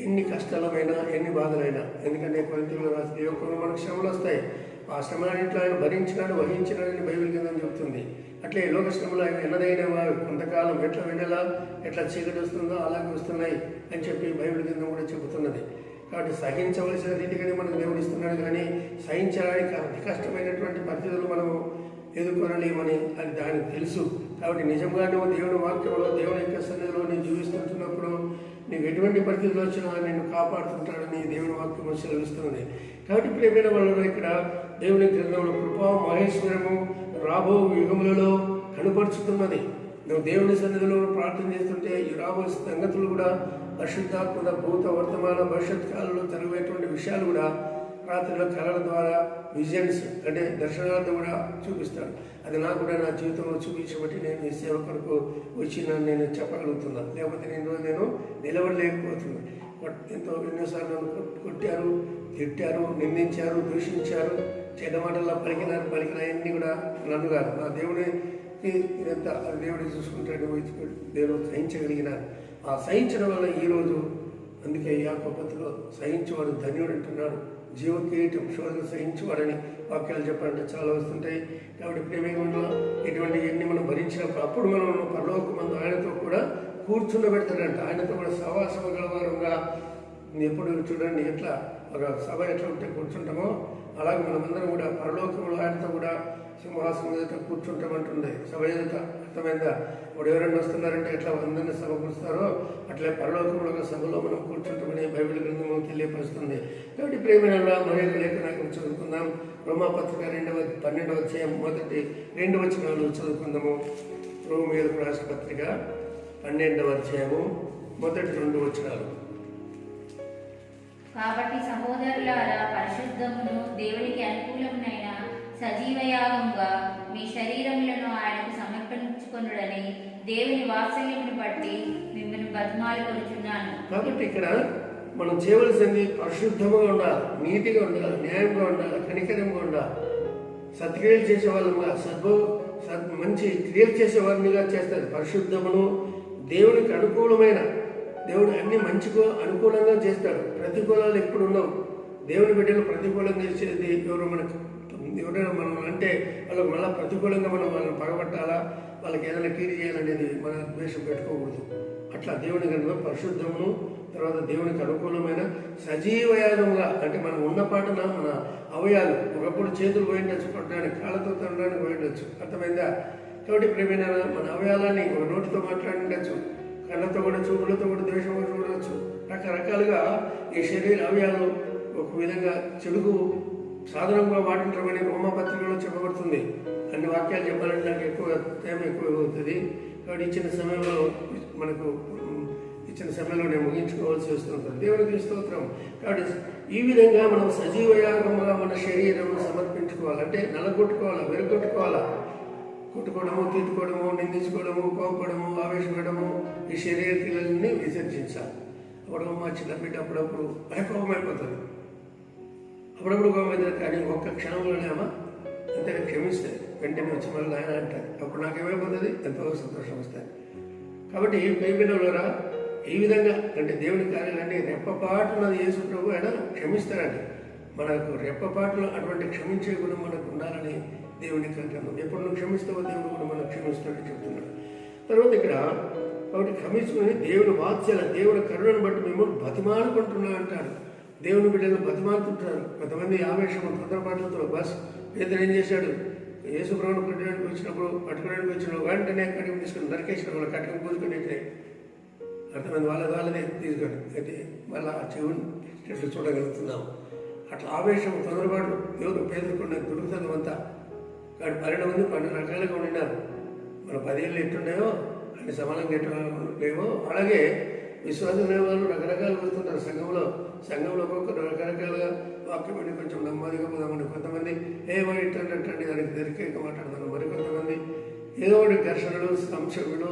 ఎన్ని కష్టాలమైనా, ఎన్ని బాధలైనా, ఎందుకంటే కొరింథీయులకు రాసిన యోగంలో మనకు శ్రమలు వస్తాయి. ఆ శ్రమలన్నింటిలో ఆయన భరించినాడు, వహించినాడని బైబిల్ కింద చెబుతుంది. అట్లే లోక శ్రమలు ఆయన ఎన్నదైన వారు కొంతకాలం ఎట్లా వెళ్ళేలా, ఎట్లా చీకటి వస్తుందో అలాగే వస్తున్నాయి అని చెప్పి బైబిల్ కింద కూడా చెబుతున్నది. కాబట్టి సహించవలసిన రీతిగానే మనకు దేవుడు ఇస్తున్నాడు, కానీ సహించడానికి అతి కష్టమైనటువంటి పరిస్థితులు మనము ఎదుర్కొనలేమని అది దానికి తెలుసు. కాబట్టి నిజంగా నువ్వు దేవుని వాక్యంలో, దేవుని యొక్క సన్నిధిలో నేను జీవిస్తుంటున్నప్పుడు నీకు ఎటువంటి పరిస్థితులు వచ్చినా నిన్ను కాపాడుతుంటాడని దేవుని వాక్యం సెలవిస్తుంది. కాబట్టి ప్రేమైన వాళ్ళలో ఇక్కడ దేవుని గ్రంథంలో కృపా మహేశ్వరము రాబో యుగములలో కనపరుచుతున్నది. నువ్వు దేవుని సన్నిధిలో ప్రార్థన చేస్తుంటే ఈ రాబో సంగతులు కూడా పరిశుద్ధాత్మక భూత వర్తమాన భవిష్యత్ కాలంలో జరిగేటువంటి విషయాలు కూడా రాత్రిలో కళల ద్వారా విజన్స్ అంటే దర్శనాలతో కూడా చూపిస్తాడు. అది నాకు కూడా నా జీవితంలో చూపించబట్టి నేను ఈ సేవ కొరకు వచ్చినాను నేను చెప్పగలుగుతున్నాను. లేకపోతే నేను నిలబడలేకపోతున్నాను. ఎన్నోసార్లు నన్ను కొట్టారు, తిట్టారు, నిందించారు, దూషించారు, చెడ్డ మాటల్లో పలికినాయన్నీ కూడా నన్ను కాదు, నా దేవుడి ఇదంతా దేవుడిని చూసుకుంటాడు. దేవుడు సహించగలిగినారు. ఆ సహించడం వల్ల ఈరోజు అందుకే యాకోబులో సహించేవాడు ధన్యుడు అంటున్నాడు. జీవకిరీటం శోధన సహించేవాడని వాక్యాలు చెప్పాలంటే చాలా వస్తుంటాయి. కాబట్టి ప్రేమలో ఇటువంటి ఎన్ని మనం భరించినప్పుడు అప్పుడు మనం పరలోకమందు ఆయనతో కూడా కూర్చుండబెడతాడంట. ఆయనతో కూడా సవాసమ గలవారంగా ఎప్పుడు చూడండి, ఎట్లా ఒక సభ ఎట్లా ఉంటే కూర్చుంటామో అలాగే మనమందరం కూడా పరలోకంలో ఆయనతో కూడా సింహాసనం ఎదుట కూర్చుంటామంటుంది. సభ ఎదుట అర్థమైందా? ఇప్పుడు ఎవరైనా వస్తున్నారంటే ఎట్లా అందరినీ సభ కూర్చుతారో అట్లా పరలోకంలో సభలో మనం కూర్చుంటామని బైబిల్ గ్రంథము తెలియపరుస్తుంది. కాబట్టి ప్రేమైన మరొక లేఖనాన్ని చదువుకుందాం. రోమాపత్రిక 12వ అధ్యాయం 1-2 వచనాలు చదువుకుందాము. రోమియోలకు రాసిన పత్రిక 12వ అధ్యాయము మొదటి 2 వచనాలు. కాబట్టి సహోదరులారా, పరిశుద్ధమును దేవునికి అనుకూలమునైన సజీవయాగంగా మీ శరీరములను ఆయనకు సమర్పించుకొనుడని దేవుని వాత్సల్యమును బట్టి మిమ్మల్ని బతిమాలుకొనుచున్నాను. కాబట్టి ఇక్కడ మనం చేయవలసింది పరిశుద్ధంగా ఉండాలి, నీతిగా ఉండాలి, న్యాయంగా ఉండాలి, కనికరంగా ఉండాలి, సత్క్రియలు చేసే వాళ్ళుగా మంచి క్రియలు చేసే వారినిగా చేస్తారు. పరిశుద్ధమును దేవునికి అనుకూలమైన, దేవుడు అన్ని మంచిగా అనుకూలంగా చేస్తాడు. ప్రతికూలాలు ఎప్పుడు ఉండవు. దేవుని బిడ్డలు ప్రతికూలంగా చేసేది ఎవరైనా మనం అంటే వాళ్ళకి మళ్ళీ ప్రతికూలంగా మనం వాళ్ళని పగబట్టాలా, వాళ్ళకి ఏదైనా కీడు చేయాలనేది మన ద్వేషం పెట్టుకోకూడదు. అట్లా దేవుని కనుక పరిశుద్ధమును, తర్వాత దేవునికి అనుకూలమైన సజీవయాగంగా, అంటే మనం ఉన్న పాటన మన అవయాలు ఒకప్పుడు చేతులు పోయిండొచ్చు, పట్టడానికి కాళ్ళతో తినడానికి పోయిండొచ్చు, అర్థమైందా? కాబట్టి ప్రేమైన మన అవయాలాన్ని ఒక నోటితో మాట్లాడిండొచ్చు, కళ్ళతో కూడా, చూపులతో కూడా ద్వేషం చూడవచ్చు. రకరకాలుగా ఈ శరీర అవయాలు ఒక విధంగా చెడుకు సాధనంగా వాడించమని రోమపత్రికలో చెప్పబడుతుంది. అన్ని వాక్యాలు చెప్పాలంటే నాకు టైం ఎక్కువ అవుతుంది. కాబట్టి ఇచ్చిన సమయంలో నేను ముగించుకోవాల్సి వస్తుంటుంది. దేవునికి స్తోత్రం. కాబట్టి ఈ విధంగా మనం సజీవయాగంగా మన శరీరం సమర్పించుకోవాలంటే నలగొట్టుకోవాలా, వెరగొట్టుకోవాలా. కొట్టుకోవడము, తిట్టుకోవడము, నిందించుకోవడము, కోపడము, ఆవేశపడము, ఈ శరీర క్రియలని విసర్జించాలి. అప్పుడు మా చిన్న బిడ్డ అప్పుడప్పుడు కోపం అయిపోతుంది, అప్పుడప్పుడు కోపం అవుతుంది. కానీ ఒక్క క్షణంలోనే అమ్మ అంతే క్షమిస్తే వెంటనే వచ్చి మళ్ళీ ఆయన అంటారు. అప్పుడు నాకేమైపోతుంది, ఎంతో సంతోషం వస్తుంది. కాబట్టి ప్రియమైనవారా, ఈ విధంగా అంటే దేవుని కార్యాలన్నీ రెప్పపాటున యేసు ప్రభు ఆయన క్షమిస్తారండి. మనకు రెప్పపాటులో అటువంటి క్షమించే గుణం మనకు ఉండాలని దేవుని కంటున్నాం. ఎప్పుడు నువ్వు క్షమిస్తావో దేవుడు కూడా మనకు క్షమిస్తాడని చెప్తున్నాడు. తర్వాత ఇక్కడ కాబట్టి క్షమించుకుని దేవుని వాత్సల్య, దేవుని కరుణను బట్టి మేము బతిమాలుకుంటున్నా అంటాడు. దేవుని బిడ్డలు బతిమాలుతుంటారు. కొంతమంది ఆవేశం, తొందరపాట్లతో బస్ పేదలు ఏం చేశాడు, యేసు ప్రభువును పట్టుకోవడానికి వచ్చిన వెంటనే కటికం తీసుకుని నరికేసిన వాళ్ళ కటికం పూసుకొని అర్థమైంది. వాళ్ళదే తీసుకొని అయితే మళ్ళీ ఆ చెవుని చెట్లు చూడగలుగుతున్నాం. అట్లా ఆవేశం, తొందరపాటు ఎవరు పేదలుకున్న దొరుకుతుంది అంతా. కానీ 12 మంది 12 రకాలుగా ఉండినారు. మన 10 ఏళ్ళు ఎట్టున్నాయో అన్ని సమానంగా ఎట్టు లేవో అలాగే విశ్వాసం లేని వాళ్ళు రకరకాలు వస్తుంటారు. సంఘంలో ఒక్కొక్కరు రకరకాలుగా వాక్యం అని కొంచెం నెమ్మదిగా పోదామని కొంతమంది ఏమో ఇట్టండి దానికి దొరికేక మాట్లాడతారు. మరికొంతమంది ఏదో ఒకటి ఘర్షణలు, సంశయములు,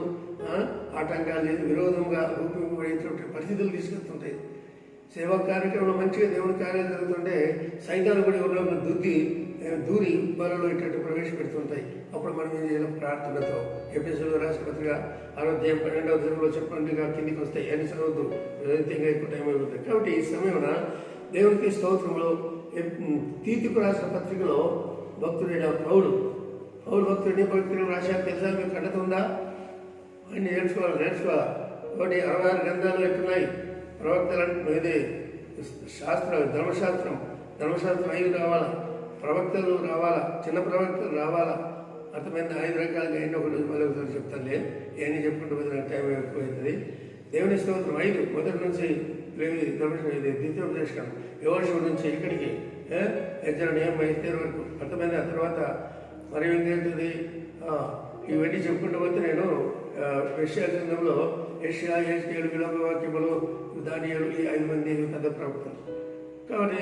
ఆటంకాలు, విరోధంగా రూపింపబడేటువంటి పరిస్థితులు తీసుకెళ్తుంటాయి. సేవా కార్యక్రమంలో మంచిగా దేవుని కార్యాలు జరుగుతుంటే సైతాన్ని కూడా ఎవరిలో దూరి వాళ్ళలో ఇటువంటి ప్రవేశపెడుతుంటాయి. అప్పుడు మనం ఏం చేయాలి? ప్రార్థనతో. ఎపిసోడ్లో రాసిన పత్రిక 12వ చెప్పినట్టుగా కిందికి వస్తాయి. అని చదవద్దు, ఇంకా ఎక్కువ టైం అయిపోతుంది. కాబట్టి ఈ సమయంలో దేవునికి స్తోత్రంలో తీతుకు రాసిన పత్రికలో భక్తుడైన పౌలు భక్తుడిని పత్రికలు రాశారు. తెలుసా? మీకు కట్టతుందా? అన్ని నేర్చుకోవాలి. ఒకటి 66 గ్రంథాలు ఎట్టున్నాయి. ప్రవక్తలు ఇది ధర్మశాస్త్రం 5 రావాలా, ప్రవక్తలు రావాలా, చిన్న ప్రవక్తలు రావాలా, అర్థమైంది. 5 రకాలుగా ఎన్నో ఒకటి మళ్ళీ ఒకసారి చెప్తానులే. ఇవన్నీ చెప్పుకుంటూ పోతే టైం ఎక్కువవుతుంది. దేవుని స్తోత్రం 5 మొదటి నుంచి ద్వితీయోపదేశం యోషువు నుంచి ఇక్కడికి ఎత్తేరు వరకు అర్థమైంది. ఆ తర్వాత మరి ఏంటంటే ఇవన్నీ చెప్పుకుంటూ పోతే నేను యెషయా గ్రంథంలో యెషయా, యెహెజ్కేలు, విలాప వాక్యములు, దానియేలు, ఈ 5 మంది పెద్ద ప్రవక్తలు. కాబట్టి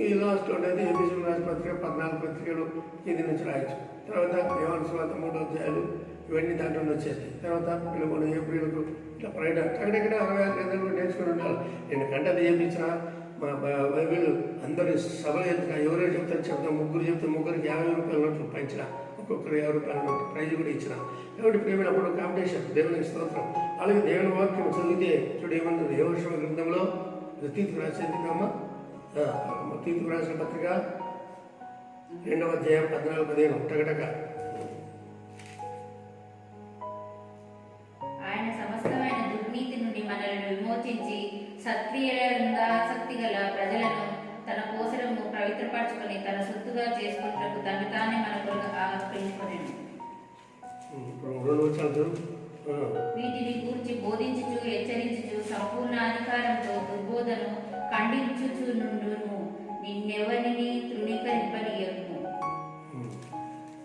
ఈ లాస్ట్లో అనేది ఎపిసోడ్ రాసిన పత్రిక 14 పత్రికలు కింది నుంచి రాయొచ్చు. తర్వాత యోహాను సువార్త 3 అధ్యాయాలు ఇవన్నీ దాంట్లో వచ్చేస్తాయి. తర్వాత పిల్లలు ఏప్రిల్కు ఇట్లా ప్రైడ్ అక్కడెక్కడ 66 గ్రంథాలు నేర్చుకుని ఉండాలి. నేను గంటలు చేయించిన మా బైబిల్ అందరి సభలు చెప్తున్నా. ఎవరైనా చెప్తారు, ముగ్గురు చెప్తే ముగ్గురికి 50 రూపాయల నోట్లు పంచిన, ఒక్కొక్కరు 50 రూపాయల నోట్లు ప్రైజ్ కూడా ఇచ్చిన. కాబట్టి ప్రేమైనప్పుడు కాంపిటీషన్. దేవునికి స్తోత్రం. అలాగే దేవుని వాక్యం చదివితే చూడు ఏమన్నది యోషువ గ్రంథంలో తీతుకు రాసేందుకమ్మా తీతుకు రాసిన పత్రిక 2వ అధ్యాయం 14-15 టగటక. ఆయన సమస్తమైన దుర్నీతి నుండి మనల్ని విమోచించి సత్క్రియలంగా ఆసక్తి గల ప్రజలను తన కోసరము పవిత్రపరచుకొని తన సొత్తుగా చేసుకున్నట్టు తను తానే మన కొరకు ఆకర్షించుకొనెను. వీటిని గురించి బోధించుచు హెచ్చరించుచు సంపూర్ణ అధికారంతో దుర్బోధను ఖండించుచు నుండును, నిన్నెవరిని తృణీకరింపనీయకు.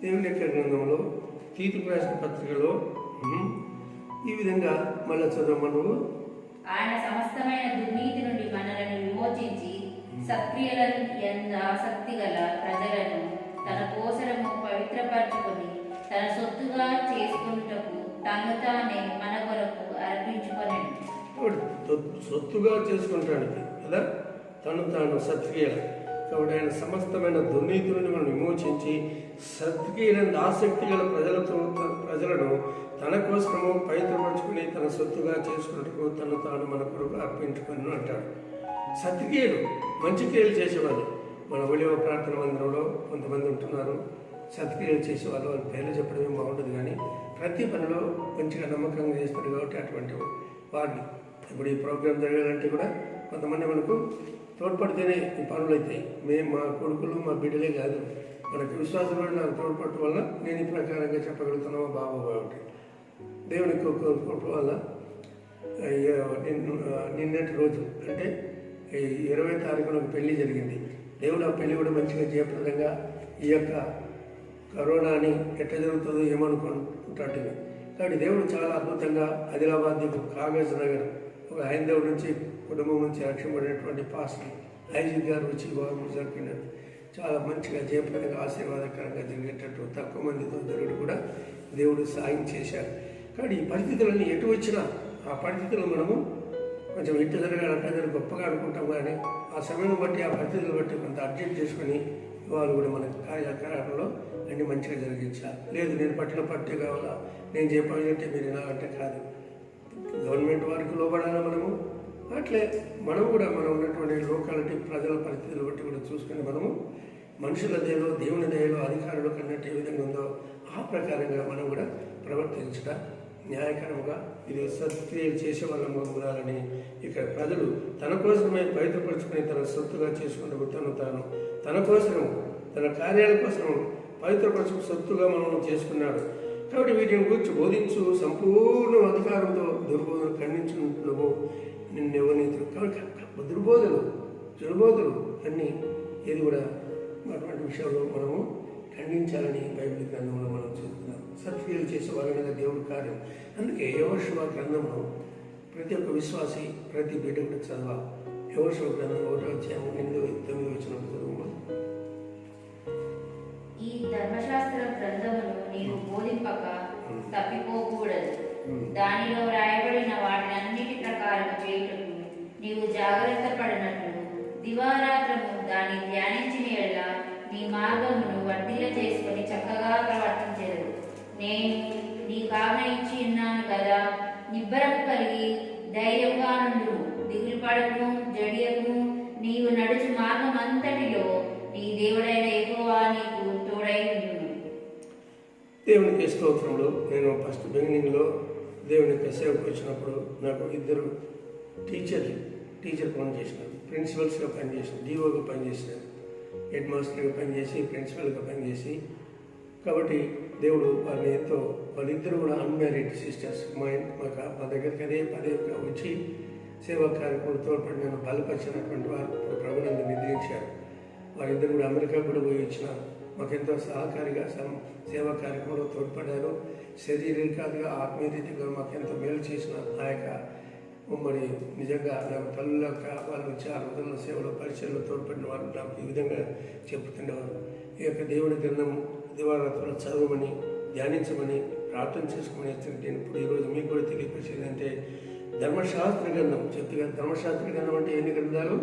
దేవుని యొక్క గ్రంథంలో తీతుకు రాసిన పత్రికలో ఈ విధంగా మళ్ళీ చదవమా నువ్వు. ఆయన సమస్తమైన దుర్నీతి నుండి మనలను విమోచించి సత్క్రియలను యందు ఆసక్తి గల ప్రజలను తన కోసరము పవిత్రపరచుకొని తన సొత్తుగా చేసుకున్నటకు తను తానే మన కొరకు అర్పించుకొనెను. సొత్తుగా చేసుకుంటానికి కదా, తను తాను సత్క్రియలు. కాబట్టి ఆయన సమస్తమైన దుర్నీతి నుండి మనం విమోచించి సత్క్రియలను ఆసక్తి గల ప్రజలను తన కోసము పవిత్రపరచుకుని తన సొత్తుగా చేసుకున్నట్టుకు తను తాను మన కొరకు అర్పించుకొని అంటాడు. సత్క్రియలు, మంచి క్రియలు చేసేవాళ్ళు మన ఒలివ ప్రార్థన మందిరంలో కొంతమంది ఉంటున్నారు. సత్క్రియలు చేసేవాళ్ళు, వాళ్ళ పేర్లు చెప్పడమే బాగుంటుంది, కానీ ప్రతి పనిలో మంచిగా నమ్మకంగా చేస్తారు కాబట్టి అటువంటి వారిని ఇప్పుడు ఈ ప్రోగ్రాం జరగాలంటే కూడా కొంతమంది మనకు తోడ్పడితేనే ఈ పనులు అవుతాయి. మేము మా కొడుకులు మా బిడ్డలే కాదు, మనకు విశ్వాసం నాకు తోడ్పడటం వల్ల నేను ఈ ప్రకారంగా చెప్పగలుగుతున్నామా బాబు కాబట్టి దేవుని కోరుకోవటం వల్ల నిన్నటి రోజు అంటే 20వ తారీఖున ఒక పెళ్లి జరిగింది. దేవుడు ఆ పెళ్లి కూడా మంచిగా జయప్రదంగా ఈ యొక్క కరోనాని ఎట్లా జరుగుతుందో ఏమనుకుంటాడు. కాబట్టి దేవుడు చాలా అద్భుతంగా ఆదిలాబాద్ కాగజ్ నగర్ ఒక హైందవుడి నుంచి కుటుంబం నుంచి రక్షింపడినటువంటి పాస్టర్ ఐజిత్ గారు వచ్చి వివాహం జరిపినారు. చాలా మంచిగా జయప్రదంగా ఆశీర్వాదకరంగా జరిగేటట్టు తక్కువ మందితో జరుగుడు కూడా దేవుడు సాయం చేశారు. కాబట్టి ఈ పరిస్థితులన్నీ ఎటు వచ్చినా ఆ పరిస్థితులు మనము కొంచెం ఇటు జరగాలంటే జరగ గొప్పగా అనుకుంటాం, కానీ ఆ సమయం బట్టి ఆ పరిస్థితులు బట్టి కొంత అడ్జస్ట్ చేసుకొని వాళ్ళు కూడా మన కార్యక్రమంలో అన్ని మంచిగా జరిగించాలి. లేదు నేను పట్టే కావాలా, నేను చెప్పాలంటే మీరు వినాలంటే కాదు. గవర్నమెంట్ వారికి లోబడాలా మనము, అట్లే మనం కూడా మనం ఉన్నటువంటి లోకాలిటీ ప్రజల పరిస్థితులు బట్టి కూడా చూసుకొని మనము మనుషుల దయలో దేవుని దయలో అధికారులు కన్నట్టు ఏ విధంగా ఉందో ఆ ప్రకారంగా మనం కూడా ప్రవర్తించడం న్యాయకరంగా ఇది సత్క్రియలు చేసే వాళ్ళము ఉండాలని ఇక్కడ ప్రజలు తన కోసమే పవిత్రపరచుకుని తన సొత్తుగా చేసుకుంటూ తన కోసము తన కార్యాల కోసం పవిత్రపరచు సొత్తుగా మనం చేసుకున్నాడు. కాబట్టి వీటిని గురించి బోధించు, సంపూర్ణ అధికారంతో దుర్బోధన ఖండించుకుంటున్నాము నిన్నెవనీతులు. కాబట్టి దుర్బోధలు చెడుబోధలు అన్నీ ఏది కూడా అటువంటి విషయంలో మనము ఖండించాలని బైబిల్ గ్రంథంలో మనం చూస్తున్నాం. సత్క్రియలు చేసే వాళ్ళ మీద దేవుడి కార్యం. అందుకే యెహోషువ గ్రంథంలో ప్రతి ఒక్క విశ్వాసి ప్రతి బిడ్డ కూడా చదవాలి. యెహోషువ గ్రంథం 1వ అధ్యాయం 8-9 వచనం చదువు. ఈ ధర్మశాస్త్ర గ్రంథమును నీవు బోధింపక తప్పిపోకూడదు. దానిలో వ్రాయబడిన వాటినన్నిటి ప్రకారం చేయుటకు నీవు జాగ్రత్త పడినట్లు దివారాత్రము దాన్ని ధ్యానించిన యెడల నీ మార్గమును వర్ధిల్ల చేసుకొని చక్కగా ప్రవర్తించెదవు. నేను నీకు ఆజ్ఞ ఇచ్చి ఉన్నాను కదా, నిబ్బరము కలిగి ధైర్యంగా నుండు, దిగులు పడకు, జడియకు. నీవు నడుచు మార్గం అంతటిలో నీ దేవుడైన యెహోవా నీకు తోడై ఉండును. దేవునికి స్తోత్రములు. నేను ఫస్ట్ బిగినింగ్లో దేవుని యొక్క సేవకు వచ్చినప్పుడు నాకు 2 టీచర్ పని చేసినారు, ప్రిన్సిపల్స్గా పనిచేసిన, డిఓగా పనిచేసినారు, హెడ్ మాస్టర్గా పనిచేసి ప్రిన్సిపల్గా పనిచేసి. కాబట్టి దేవుడు వాళ్ళని ఎంతో, వాళ్ళిద్దరూ కూడా అన్మ్యారీడ్ సిస్టర్స్ మా దగ్గరికి పదే వచ్చి సేవా కార్యక్రమంలో తోడ్పడి నన్ను బలపరిచినటువంటి వారు ఇప్పుడు ప్రభునందు నిద్రించారు. వారిద్దరు కూడా అమెరికా కూడా పోయి వచ్చినారు. మాకెంతో సహకారిగా సేవా కార్యక్రమంలో తోడ్పడ్డారు. శారీరకంగా ఆత్మీయ రీతిగా మాకెంతో మేలు చేసిన ఆ యొక్క మరి నిజంగా నాకు తల్లుల యొక్క వాళ్ళు వచ్చి ఆ రోజుల్లో సేవలో పరిచయంలో తోడ్పడిన వారు నాకు ఈ విధంగా చెబుతుండేవారు. ఈ యొక్క దేవుని గ్రంథం దివారాత్రులు చదవమని, ధ్యానించమని, ప్రార్థన చేసుకోమని నేను ఇప్పుడు ఈరోజు మీకు కూడా తెలియపరిచేది అంటే ధర్మశాస్త్ర గ్రంథం చెప్తే. ధర్మశాస్త్ర గ్రంథం అంటే ఎన్ని గ్రంథాలు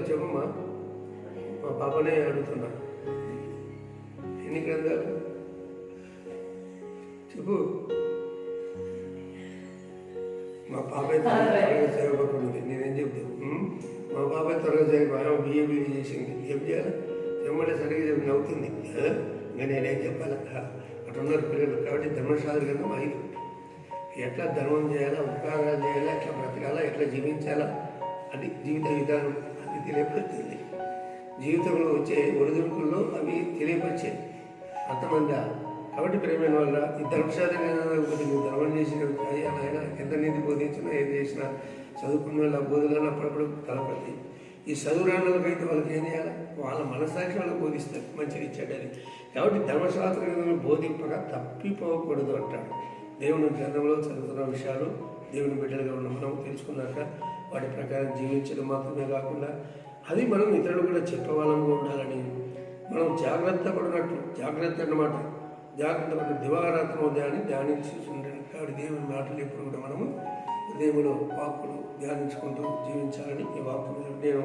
చెప్పమ్మా. మా పాపనే అడుగుతున్నా, ఎన్ని గ్రంథాలు చెప్పు. మా పాపే త్వరగా చదవబడుతుంది. నేనేం చెప్తాను, మా పాపే త్వరగా చదివి బిఏ చేసింది. ఏం చేయాలి చెమ్మడే సరిగ్గా చెప్పి నవ్వుతుంది. ఇంకా నేనేం చెప్పాలి, అటున్నారు పిల్లలు. కాబట్టి ధర్మశాస్త్ర గ్రంథం 5. ఎట్లా ధర్మం చేయాలా, ఉపకారాలు చేయాలా, ఎట్లా బ్రతకాలా, ఎట్లా జీవించాలా, అది జీవిత విధానం అది తెలియపరుస్తుంది. జీవితంలో వచ్చే ఒడిదుడుకుల్లో అవి తెలియపరిచేది అంతమంది. కాబట్టి ప్రేమైన వల్ల ఈ ధర్మశాస్త్ర నువ్వు ధర్మం చేసిన ఆయన ఎంత నీతి బోధించినా ఏం చేసినా చదువుకున్న వాళ్ళ బోధనలు అప్పుడప్పుడు తలపతి. ఈ చదువురాళ్ళకైతే వాళ్ళకి ఏం చేయాలి? వాళ్ళ మనస్సాక్షి వాళ్ళకి బోధిస్తారు మంచిది చెడ్డది. కాబట్టి ధర్మశాస్త్ర గ్రంథంలో బోధింపక తప్పిపోకూడదు అంటాడు. దేవుని గ్రంథంలో చదువుతున్న విషయాలు దేవుని బిడ్డలుగా ఉన్న మనం తెలుసుకున్నాక వాటి ప్రకారం జీవించడం మాత్రమే కాకుండా అది మనం ఇతరులు కూడా చెప్పేవాళ్ళంగా ఉండాలని మనం జాగ్రత్త పడినట్లు, జాగ్రత్త అన్నమాట, జాగ్రత్త పడిన దివారాత్మ ఉదయాన్ని ధ్యానించి ఉండండి. కాబట్టి దేవుని మాటలు ఎప్పుడు కూడా మనము హృదయంలో వాక్కులు ధ్యానించుకుంటూ జీవించాలని ఈ వాక్కు నేను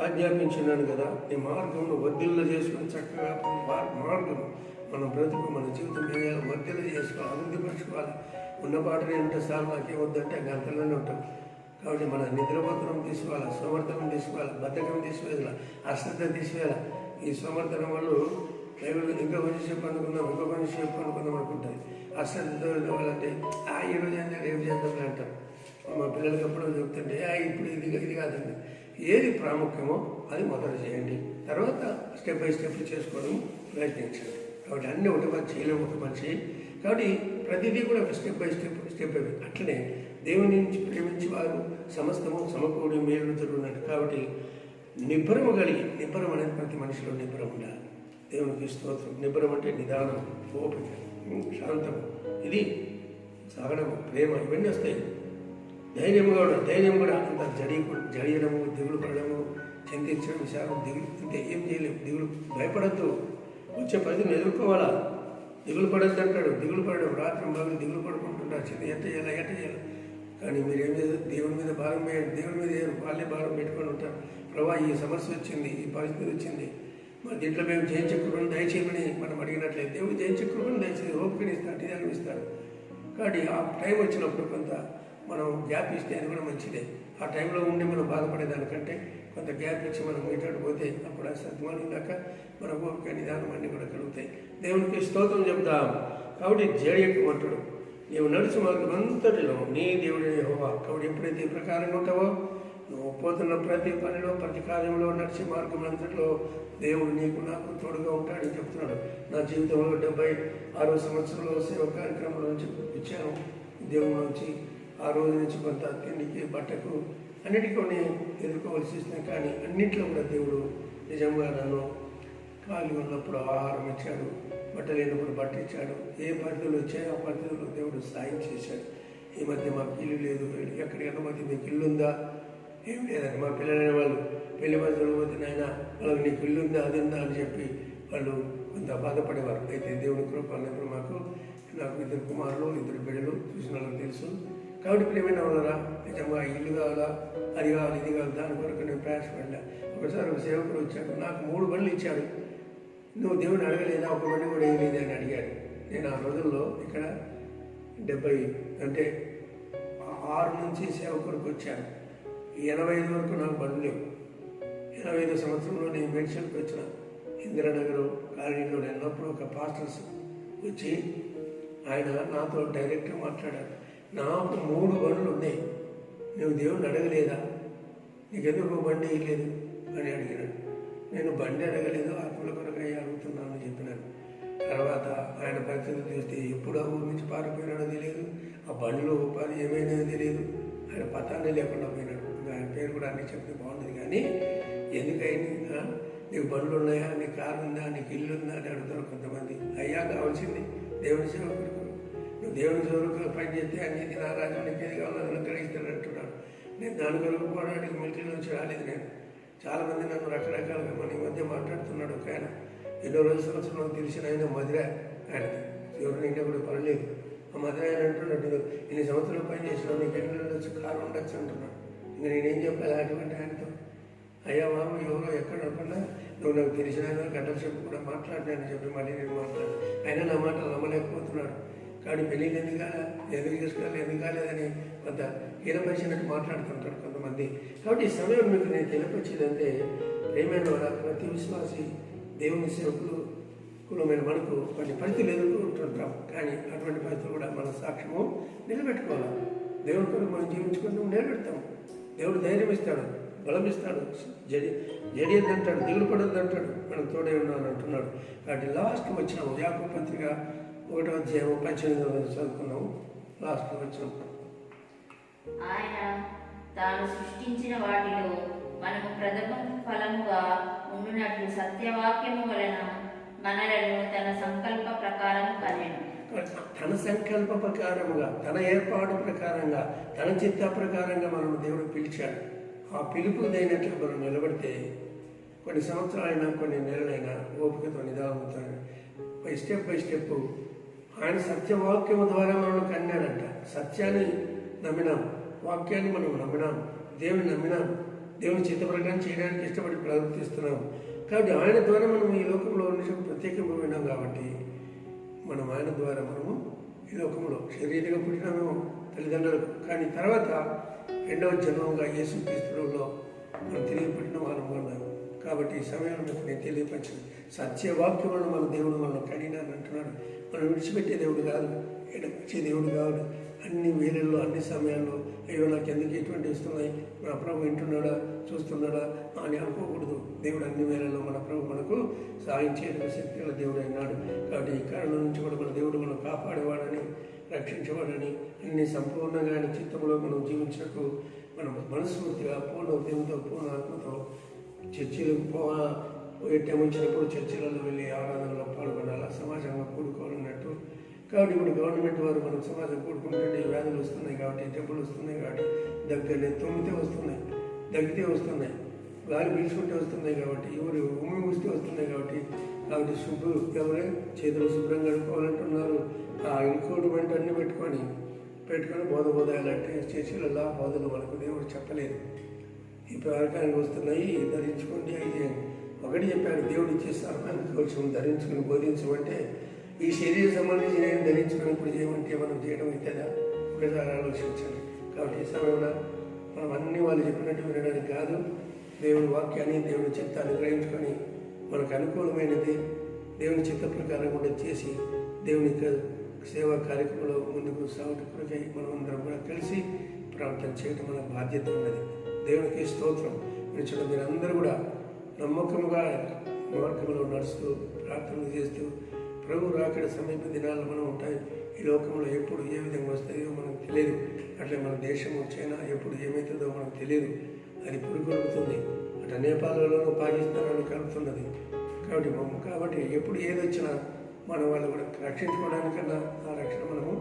ఆజ్ఞాపించున్నాను కదా. ఈ మార్గంలో వర్ధిల్ల చేసుకుని చక్కగా మార్గం మన బ్రతుకు మన జీవితం చేయాలి, వర్ధిల్ల చేసుకోవాలి, అభివృద్ధిపరచుకోవాలి. ఉన్న పాటనే ఉంటే సార్ నాకేమొద్దంటే గంటలోనే ఉంటాం. కాబట్టి మన నిద్రపోతనం తీసుకోవాలి, సమర్థనం తీసుకోవాలి, బద్ధకం తీసివేయాలి, అశ్రద్ధ తీసివేయాలి. ఈ సమర్థనం వాళ్ళు ఇంకా కొంచెం సేపు అనుకుందాం, ఇంకో కొంచెం సేపు అనుకుందాం అనుకుంటుంది. అశ్రద్ధతో వాళ్ళంటే ఈరోజు అయితే రేపు చేద్దాం అంటారు. మా పిల్లలకి ఎప్పుడో చెప్తుంటే ఇప్పుడు ఇది కాదండి. ఏది ప్రాముఖ్యమో అది మొదట చేయండి, తర్వాత స్టెప్ బై స్టెప్ చేసుకోవడం ప్రయత్నించండి. కాబట్టి అన్నీ ఒకటి మంచి చేయలేము, ఒక మంచి. కాబట్టి ప్రతిదీ కూడా స్టెప్ బై స్టెప్ అట్లనే దేవుని నుంచి ప్రేమించి వారు సమస్తము సమకూడి మేలు జరుగుతున్నారు. కాబట్టి నిబ్బరము కలిగి, నిబ్బరం అనేది ప్రతి మనిషిలో నిబ్బరం ఉండాలి. దేవునికి స్తోత్రం. నిబ్బరం అంటే నిదానం, ఓపిక, శాంతం, ఇది సాగడము, ప్రేమ, ఇవన్నీ వస్తాయి. ధైర్యం కూడా అంత జడియడము, దిగులు పడడము, చింతించడం, విశాలం, దిగులు ఇంతే ఏం చేయలేము. దిగులు భయపడద్దు, వచ్చే పరిధిని ఎదుర్కోవాలా. దిగులు పడద్దు అంటాడు. దిగులు పడడం రాత్రి బాగా దిగులు పడుకుంటుంటారు. ఎట్ట చేయాలి. కానీ మీరు ఏం చేయాలి? దేవుని మీద భారం వేయండి. దేవుని మీద వాళ్ళే భారం పెట్టుకొని ఉంటారు. ప్రభా ఈ సమస్య వచ్చింది, ఈ పరిస్థితి వచ్చింది, మా దీంట్లో మేము జయించకూడదు దయచేయమని మనం అడిగినట్లయితే దేవుడు జయించకూడదు దయచేసి ఓపికనిస్తాడు, నిదానం ఇస్తాడు. కాబట్టి ఆ టైం వచ్చినప్పుడు కొంత మనం గ్యాప్ ఇస్తే అది కూడా మంచిదే. ఆ టైంలో ఉండి మనం బాధపడేదానికంటే కొంత గ్యాప్ ఇచ్చి మనం మీటాడు పోతే అప్పుడు ఆ సద్మానం దాకా మన ఓపిక నిదానం అన్నీ కూడా కలుగుతాయి. దేవునికి స్తోత్రం చెప్తాం. కాబట్టి జడియమంటాడు, నీవు నడుచు మార్గం అంతటిలో నీ దేవుడే యెహోవా. కాబట్టి ఎప్పుడైతే ఈ ప్రకారంగా ఉంటావో నువ్వు పోతున్న ప్రతి పనిలో, ప్రతి కార్యంలో, నడిచే మార్గం అంతటిలో దేవుడు నీకు నాకు తోడుగా ఉంటాడని చెప్తున్నాడు. నా జీవితంలో 76వ సంవత్సరంలో సేవ కార్యక్రమంలో నుంచి ఇచ్చాను. దేవుడి నుంచి ఆ రోజు నుంచి కొంత తిండికి, బట్టకు, అన్నిటికీ కొన్ని ఎదుర్కోవాల్సి వస్తుంది. కానీ అన్నింటిలో కూడా దేవుడు నిజంగా నన్ను ఖాళీ ఉన్నప్పుడు ఆహారం ఇచ్చాడు, బట్ట లేనప్పుడు బట్ట ఇచ్చాడు. ఏ పరిస్థితులు వచ్చాయో ఆ పరిస్థితుల్లో దేవుడు సాయం చేశాడు. ఈ మధ్య మాకు ఇల్లు లేదు, ఎక్కడికైనా మధ్య మీకు ఇల్లు ఉందా? ఏం లేదండి. మా పిల్లలైన వాళ్ళు పెళ్లి మధ్యలో పోతే నాయన వాళ్ళకి నీకు ఇల్లు ఉందా, అది ఉందా అని చెప్పి వాళ్ళు కొంత బాధపడేవారు. అయితే దేవుని కృప అన్నప్పుడు నాకు 2 కుమారులు 2 బిడ్డలు చూసిన వాళ్ళకి తెలుసు. కాబట్టి ప్రేమైన వాళ్ళరా, నిజంగా ఇల్లు కావాలా, అది కావాలి, ఇది కావాలి, దాని కొరకు నేను ప్రయాసపడ్డా. ఒకసారి ఒక సేవకుడు వచ్చాడు, నాకు 3 బండ్లు ఇచ్చాడు. నువ్వు దేవుని అడగలేదా? ఒక బండి కూడా ఏం లేదని అడిగాడు. నేను ఆ రోజుల్లో ఇక్కడ 70 అంటే 6 నుంచి సేవకుడికి వచ్చాను. 85 వరకు నాకు బండ్లు లేవు. 85 సంవత్సరంలో నేను మెడిసిన్కి వచ్చిన ఇందిరానగర్ కాలనీలో ఉన్నప్పుడు ఒక పాస్టర్స్ వచ్చి ఆయన నాతో డైరెక్ట్గా మాట్లాడారు. నాకు 3 బండ్లు ఉన్నాయి, నువ్వు దేవుణ్ణి అడగలేదా? నీకెందుకు బండి ఇవ్వలేదు అని అడిగినాడు. నేను బండి అడగలేదు, ఆత్మల కొరకై అడుగుతున్నాను అని చెప్పినాను. తర్వాత ఆయన పరిస్థితి చూస్తే ఎప్పుడు ఆ ఊరి నుంచి పారిపోయినాడో తెలియదు, ఆ బండిలో ఉపాధి ఏమైనాదో తెలియదు. ఆయన పతాన్ని లేకుండా పోయినాడు. ఆయన పేరు కూడా అన్ని చెప్తే బాగుండదు. కానీ ఎందుకైనా నీకు బండ్లు ఉన్నాయా, నీకు కారు ఉందా, నీకు ఇల్లు ఉందా అని అడుగుతారు కొంతమంది. అయ్యా కావాల్సింది దేవుని సేవకుడు. నువ్వు దేవుని సేవకుడు పని చేస్తే అన్నిటి నా రాజ్యం నీకు ఏది కావాలో అనుగ్రహిస్తాడు అంటున్నాడు. నేను దాని కొరకు పోవడానికి మిలిటరీ నుంచి రాలేదు. నేను చాలామంది నన్ను రకరకాలుగా మన ఈ మధ్య మాట్లాడుతున్నాడు. ఒక ఆయన 20 సంవత్సరాలు తెలిసిన ఆయన మధుర, ఆయనది ఎవరిని ఇంకా కూడా పర్లేదు. ఆ మధుర ఆయన అంటున్నాడు, ఇన్ని సంవత్సరాలు పని చేసినావు, నీకు ఎన్ని ఉండొచ్చు, కారు ఉండొచ్చు అంటున్నాడు. ఇంకా నేనేం చెప్పాలి అటువంటి ఆయనతో? అయ్యా బాబు ఎవరో ఎక్కడ అనుకున్నా నువ్వు నాకు తెలిసిన ఆయన గంటల సేపు కూడా మాట్లాడినానని చెప్పి మళ్ళీ నేను మాట్లాడు. అయినా నా మాట నమ్మలేకపోతున్నాడు. కానీ పెళ్ళిళ్ళు ఎందుకు కాలే, ఎందుకు చేసుకోవాలి, ఎందుకు కాలేదని కొంత హీనపరిచినట్టు మాట్లాడుతుంటారు కొంతమంది. కాబట్టి ఈ సమయం మీకు నేను తెలియపరిచేదంటే, ప్రేమైన వాళ్ళ ప్రతి విశ్వాసి దేవుని సేవకులు కులమైన మనకు కొన్ని పరిస్థితులు ఎదుర్కొంటుంటాం. కానీ అటువంటి పరిస్థితులు కూడా మన సాక్ష్యము నిలబెట్టుకోవాలి. దేవుని కొరకు మనం జీవించుకుంటూ నిలబెడతాం. దేవుడు ధైర్యం ఇస్తాడు, బలం ఇస్తాడు. జడియద్దు అంటాడు, దిగులు పడద్దు అంటాడు, మనకు తోడే ఉన్నాను అంటున్నాడు. కాబట్టి లాస్ట్ వచ్చినాము యాకోబు పత్రిక 1వ అధ్యాయం 18వ చదువుకున్నాము. లాస్ట్ వచ్చినాం. ఆయన తాను సృష్టించిన వాటిలో మనము ప్రథమ ఫలముగా ఉండునట్లు సత్యవాక్యము వలన మనలను తన సంకల్ప ప్రకారం కనెను. తన సంకల్ప ప్రకారముగా, తన ఏర్పాటు ప్రకారంగా, తన చిత్త ప్రకారంగా మనం దేవుడు పిలిచాడు. ఆ పిలుపు అయినట్లు మనం నిలబడితే కొన్ని సంవత్సరాలైనా కొన్ని నెలలైనా ఓపికతో నిదానంతో బై స్టెప్ ఆయన సత్యవాక్యము ద్వారా మనల్ని కన్నాడంట. సత్యాన్ని నమ్మినాం, వాక్యాన్ని మనం నమ్మినాం, దేవుని నమ్మినాం, దేవుని చిత్త ప్రకారం చేయడానికి ఇష్టపడి ప్రవర్తిస్తున్నాం. కాబట్టి ఆయన ద్వారా మనం ఈ లోకంలో ఉన్న ప్రత్యేకమైనాం. కాబట్టి మనం ఆయన ద్వారా మనము ఈ లోకంలో శరీరంగా పుట్టినామేమో తల్లిదండ్రులకు, కానీ తర్వాత రెండవ జన్మంగా యేసుక్రీస్తులో మనం తిరిగి పుట్టిన వాళ్ళం ఉన్నాము. కాబట్టి ఈ సమయంలో మీకు నేను తెలియపరిచిన సత్యవాక్యములను మన దేవుడు మనం కడిగినాను అంటున్నాడు. మనం విడిచిపెట్టే దేవుడు కాదు, ఎడకొచ్చే దేవుడు కాదు. అన్ని వేళల్లో అన్ని సమయాల్లో అయ్యో నాకు ఎందుకు ఎటువంటి వస్తున్నాయి, నా ప్రభు వింటున్నాడా చూస్తున్నాడా అని అనుకోకూడదు. దేవుడు అన్ని వేళల్లో మన ప్రభు మనకు సాయం చేయడం శక్తి గల దేవుడు అయినాడు. కాబట్టి ఈ కారణం నుంచి కూడా మన దేవుడు మనం కాపాడేవాడని, రక్షించేవాడని, అన్ని సంపూర్ణంగా ఆయన చిత్తంలో మనం జీవించకు మనం మనస్ఫూర్తిగా పూర్ణ ఉద్యమంతో పూర్ణ ఆత్మతో చర్చిలకు టైం వచ్చినప్పుడు చర్చిలలో వెళ్ళి ఆరాధనలో పాల్గొనాలా, సమాజంగా కూడుకోవాలన్నట్టు. కాబట్టి ఇప్పుడు గవర్నమెంట్ వారు మనం సమాజం కూడుకుంటుంటే వ్యాధులు వస్తున్నాయి కాబట్టి, జబ్బులు వస్తున్నాయి కాబట్టి, దగ్గరనే తుమ్మితే వస్తున్నాయి, దగ్గితే వస్తున్నాయి, గాలి పీల్చుకుంటే వస్తున్నాయి కాబట్టి, ఎవరు ఉమ్మి ఊస్తే వస్తున్నాయి కాబట్టి ఎవరే చేతులు శుభ్రంగా కడుక్కోవాలంటున్నారు. ఆ ఇంకోటి అన్ని పెట్టుకొని బోధ ఎలాంటి చర్చిలలో బోధలు మనకు దేవుడు చెప్పలేదు. ఈ ప్రకారంగా వస్తున్నాయి, ధరించుకోండి అయితే ఒకటి చెప్పాడు. దేవుడు ఇచ్చేస్తారు కొంచెం ధరించుకుని బోధించమంటే ఈ శరీరం సంబంధించి నేను ధరించుకొని ఇప్పుడు చేయమంటే మనం చేయడం అవుతుందా? ఒకసారి ఆలోచించాలి. కాబట్టి ఈ సమయంలో మనం అన్ని వాళ్ళు చెప్పినట్టు వినడానికి కాదు, దేవుని వాక్యాన్ని దేవుని చిత్తాన్ని గ్రహించుకొని మనకు అనుకూలమైనది దేవుని చిత్త ప్రకారం కూడా చేసి దేవుని సేవా కార్యక్రమంలో ముందుకు సాగుటకులకై మనం అందరం కూడా కలిసి ప్రార్థన చేయడం మన బాధ్యత ఉన్నది. దేవునికి స్తోత్రం. వినిచడం మీరందరూ కూడా నమ్మకంగా మార్గంలో నడుస్తూ ప్రార్థనలు చేస్తూ ప్రభు రాకడ సమీప దినాలు మనం ఉంటాయి. ఈ లోకంలో ఎప్పుడు ఏ విధంగా వస్తాయో మనకు తెలియదు. అట్లా మన దేశం చైనా ఎప్పుడు ఏమవుతుందో మనకు తెలియదు. అది పురుగొలుపుతుంది. అట్లా నేపాల్లోనూ పాకిస్తాన్లో కలుపుతున్నది. కాబట్టి ఎప్పుడు ఏది వచ్చినా మన వాళ్ళు కూడా రక్షించుకోవడానికన్నా ఆ రక్షణ మనము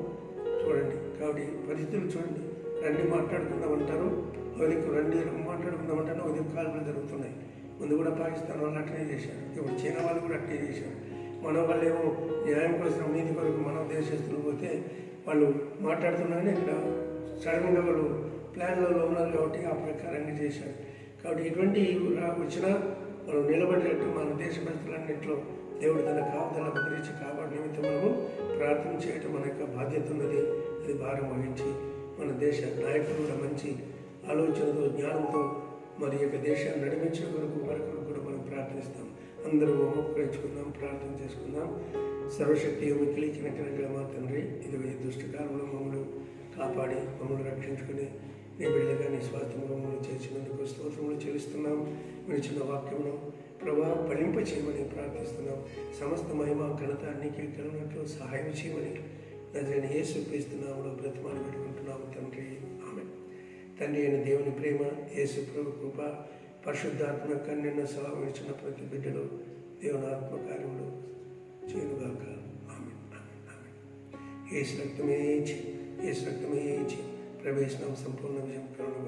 చూడండి. కాబట్టి పరిస్థితులు చూడండి. రండి మాట్లాడుకుందామంటారు, వదిలికి రండి మాట్లాడుకుందామంటారు, వదిలి కాల్పులు జరుగుతున్నాయి. ముందు కూడా పాకిస్తాన్ వాళ్ళు అట్లనే చేశారు, ఇప్పుడు చైనా వాళ్ళు కూడా అట్లే చేశారు. మన వాళ్ళు ఏమో న్యాయం కోసం నీతి కొరకు మన దేశస్తులు పోతే వాళ్ళు మాట్లాడుతున్నారని ఇక్కడ సడన్గా వాళ్ళు ప్లాన్లలో ఉన్నారు కాబట్టి ఆ ప్రకారంగా చేశారు. కాబట్టి ఇటువంటి వచ్చినా మనం నిలబడేటట్టు మన దేశ పరిస్థితులన్నింటిలో దేవుడు తన కాపుదల భద్రించి కాపాడు నిమిత్తం మనము ప్రార్థన చేయటం మన యొక్క బాధ్యత ఉన్నది. అది భారం వహించి మన దేశ నాయకులు కూడా మంచి ఆలోచనతో జ్ఞానంతో మరి యొక్క దేశాన్ని నడిపించే కొరకు మరొకరు కూడా మనం ప్రార్థిస్తాం. అందరూ మోకరించుకుందాం, ప్రార్థన చేసుకుందాం. సర్వశక్తి మిక్కిలి కనకరంగా మా తండ్రి, ఇది ఈ దుష్టకాలంలో మమ్మల్ని కాపాడి మమ్మల్ని రక్షించుకుని నీ బిడ్డగా నీ స్వార్థంలో మమ్మల్ని చేర్చినందుకు స్తోత్రములు చెల్లిస్తున్నాం. వినిచిన వాక్యమును ప్రభా ఫలింప చేయమని ప్రార్థిస్తున్నాం. సమస్త మహిమ ఘనత నీకే కలిగినట్లు సహాయం చేయమని నజరేయుడైన యేసు క్రీస్తు నామములో బ్రతిమాలి పెట్టుకుంటున్నాము తండ్రి, ఆమేన్. తండ్రి అయిన దేవుని ప్రేమ, యేసు ప్రభు కృప, పరిశుద్ధాత్మ కన్యన్న సభ విడిచిన ప్రతి బిడ్డలు దేవుని ఆత్మకార్యములు చేయనుగాక. ఆమేన్, ఆమేన్, ఆమేన్. యేసు రక్తమే ఇచ్చి ప్రవేశనం సంపూర్ణ విజయం కరుణ